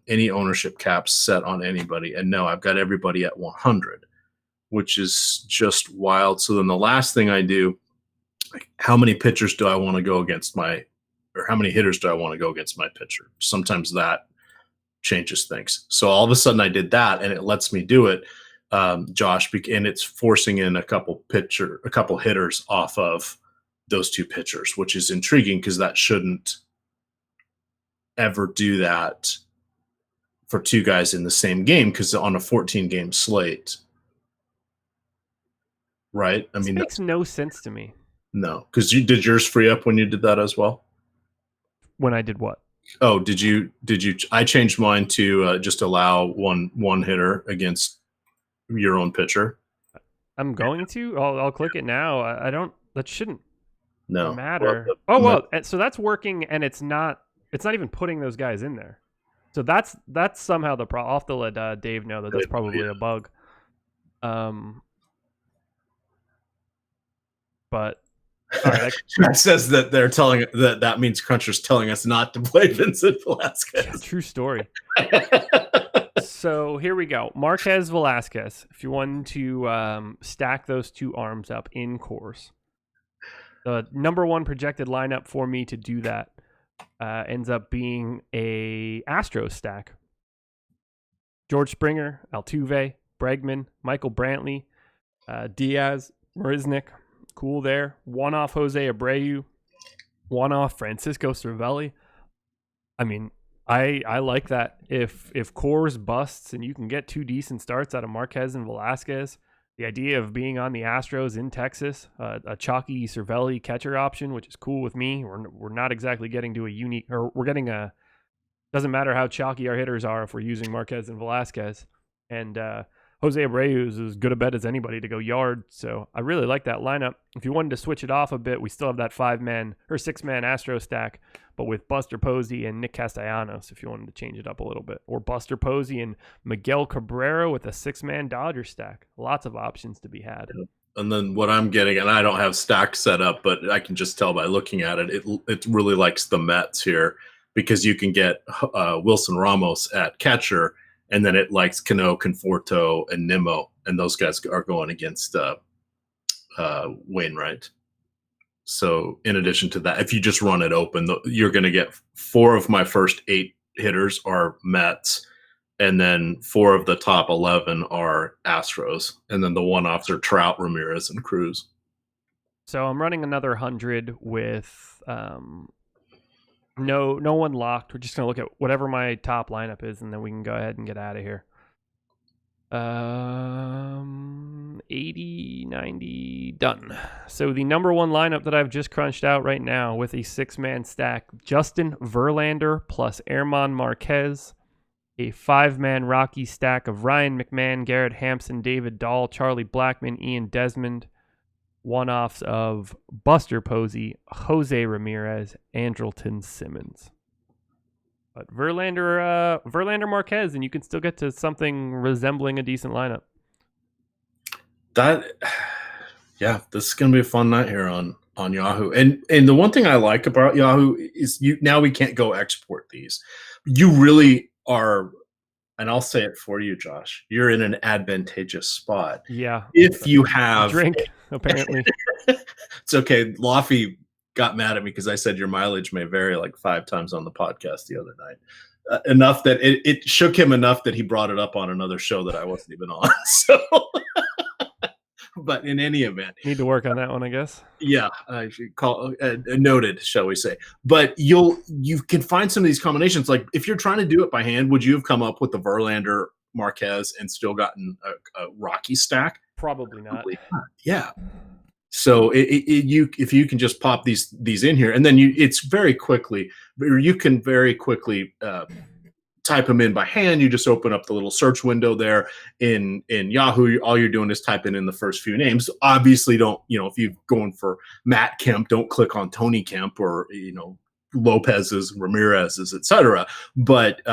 any ownership caps set on anybody? And no, I've got everybody at 100, which is just wild. So then the last thing I do, how many pitchers do I want to go against or how many hitters do I want to go against my pitcher? Sometimes that changes things. So all of a sudden I did that, and it lets me do it, Josh, and it's forcing in a couple hitters off of those 2 pitchers, which is intriguing because that shouldn't ever do that for 2 guys in the same game, because on a 14-game slate, right? I mean, it makes no sense to me. No, because did yours free up when you did that as well? When I did what? Oh, did you? I changed mine to just allow one hitter against your own pitcher. I'm going to. I'll click it now. I don't. That shouldn't No. matter. So that's working, and it's not. It's not even putting those guys in there. So that's somehow the problem. I'll have to let Dave know that's probably a bug. But all right, that says that they're telling that means Cruncher's telling us not to play Vincent Velasquez. Yeah, true story. So here we go. Marquez Velasquez. If you want to stack those two arms up in course, the number one projected lineup for me to do that ends up being a Astros stack. George Springer, Altuve, Bregman, Michael Brantley, Diaz, Marisnik. Cool there. One off Jose Abreu. One off Francisco Cervelli. I mean, I like that. If Coors busts and you can get two decent starts out of Marquez and Velasquez, the idea of being on the Astros in Texas, a chalky Cervelli catcher option, which is cool with me. We're not exactly getting to a unique, or we're getting a, doesn't matter how chalky our hitters are if we're using Marquez and Velasquez. And Jose Abreu is as good a bet as anybody to go yard. So I really like that lineup. If you wanted to switch it off a bit, we still have that 6-man Astro stack, but with Buster Posey and Nick Castellanos, if you wanted to change it up a little bit. Or Buster Posey and Miguel Cabrera with a 6-man Dodger stack. Lots of options to be had. And then what I'm getting, and I don't have stack set up, but I can just tell by looking at it, it really likes the Mets here because you can get Wilson Ramos at catcher, and then it likes Cano, Conforto, and Nimmo, and those guys are going against Wainwright. So in addition to that, if you just run it open, you're going to get 4 of my first 8 hitters are Mets, and then 4 of the top 11 are Astros, and then the one-offs are Trout, Ramirez, and Cruz. So I'm running another 100 with no one locked. We're just going to look at whatever my top lineup is, and then we can go ahead and get out of here. 80, 90, done. So the number one lineup that I've just crunched out right now with a 6-man stack, Justin Verlander plus Herman Marquez, a 5-man Rocky stack of Ryan McMahon, Garrett Hampson, David Dahl, Charlie Blackmon, Ian Desmond, one-offs of Buster Posey, Jose Ramirez, Andrelton Simmons. But Verlander Marquez, and you can still get to something resembling a decent lineup. This is gonna be a fun night here on Yahoo. And the one thing I like about Yahoo is now we can't go export these. You really are, and I'll say it for you, Josh. You're in an advantageous spot. Yeah. If you have drink, apparently. It's okay. Laffy got mad at me because I said your mileage may vary like 5 times on the podcast the other night. Enough that it shook him enough that he brought it up on another show that I wasn't even on. So, but in any event, need to work on that one, I guess. Yeah, I should call noted, shall we say? But you can find some of these combinations. Like if you're trying to do it by hand, would you have come up with the Verlander Marquez and still gotten a Rocky stack? Probably not. Yeah. So if you can just pop these in here, and then you can very quickly type them in by hand. You just open up the little search window there in Yahoo. All you're doing is typing in the first few names. Obviously, don't if you're going for Matt Kemp, don't click on Tony Kemp or Lopez's, Ramirez's, etc. But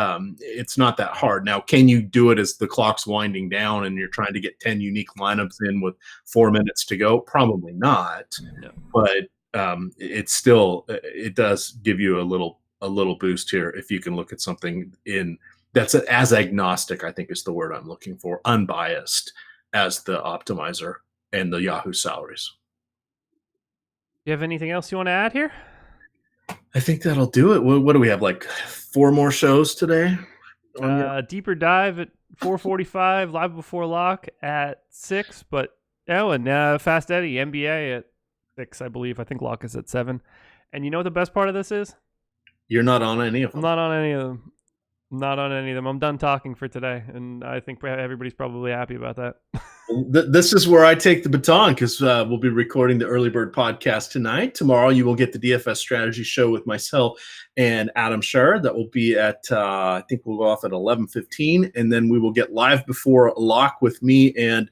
it's not that hard. Now, can you do it as the clock's winding down and you're trying to get 10 unique lineups in with 4 minutes to go? Probably not. No. But it's still, it does give you a little boost here if you can look at something in that's as agnostic, I think is the word I'm looking for, unbiased as the optimizer and the Yahoo salaries. You have anything else you want to add here? I think that'll do it. What do we have, like 4 more shows today? Deeper dive at 4:45, live before lock at 6. But and Fast Eddie NBA at 6, I believe. I think lock is at 7. And you know what the best part of this is? You're not on any of them. I'm not on any of them. I'm not on any of them. I'm done talking for today, and I think everybody's probably happy about that. This is where I take the baton because we'll be recording the Early Bird podcast tonight. Tomorrow, you will get the DFS strategy show with myself and Adam Scherer. That will be at I think we'll go off at 11:15, and then we will get live before lock with me and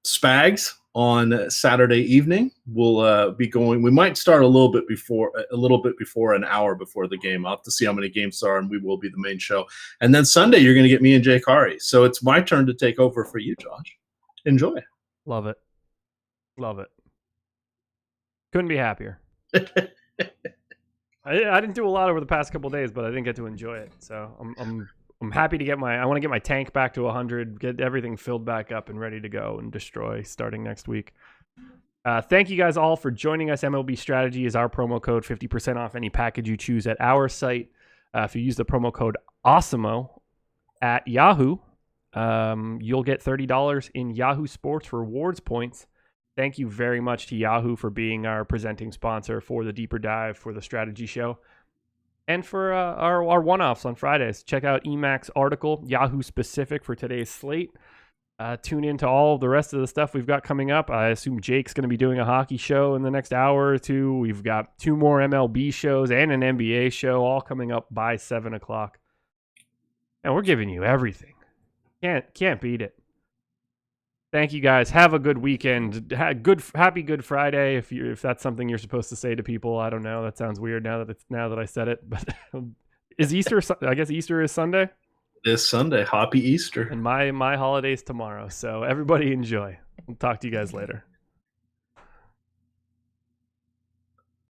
Spags on Saturday evening. We'll be going. We might start a little bit before, an hour before the game. I'll have to see how many games there are, and we will be the main show. And then Sunday, you're going to get me and Jay Kari. So it's my turn to take over for you, Josh. Enjoy. Love it. Couldn't be happier. I didn't do a lot over the past couple of days, but I didn't get to enjoy it. So I'm happy to I want to get my tank back to 100, get everything filled back up and ready to go and destroy starting next week. Thank you guys all for joining us. MLB Strategy is our promo code, 50% off any package you choose at our site. If you use the promo code AWESOMO at Yahoo, you'll get $30 in Yahoo Sports rewards points. Thank you very much to Yahoo for being our presenting sponsor for the Deeper Dive for the strategy show. And for our one-offs on Fridays, check out Emac's article, Yahoo specific, for today's slate. Tune into all the rest of the stuff we've got coming up. I assume Jake's going to be doing a hockey show in the next hour or two. We've got 2 more MLB shows and an NBA show all coming up by 7 o'clock. And we're giving you everything. Can't beat it. Thank you guys. Have a good weekend. Happy Good Friday. If that's something you're supposed to say to people, I don't know. That sounds weird now that I said it. But is Easter? I guess Easter is Sunday. This Sunday. Happy Easter. And my holiday's tomorrow. So everybody enjoy. I'll talk to you guys later.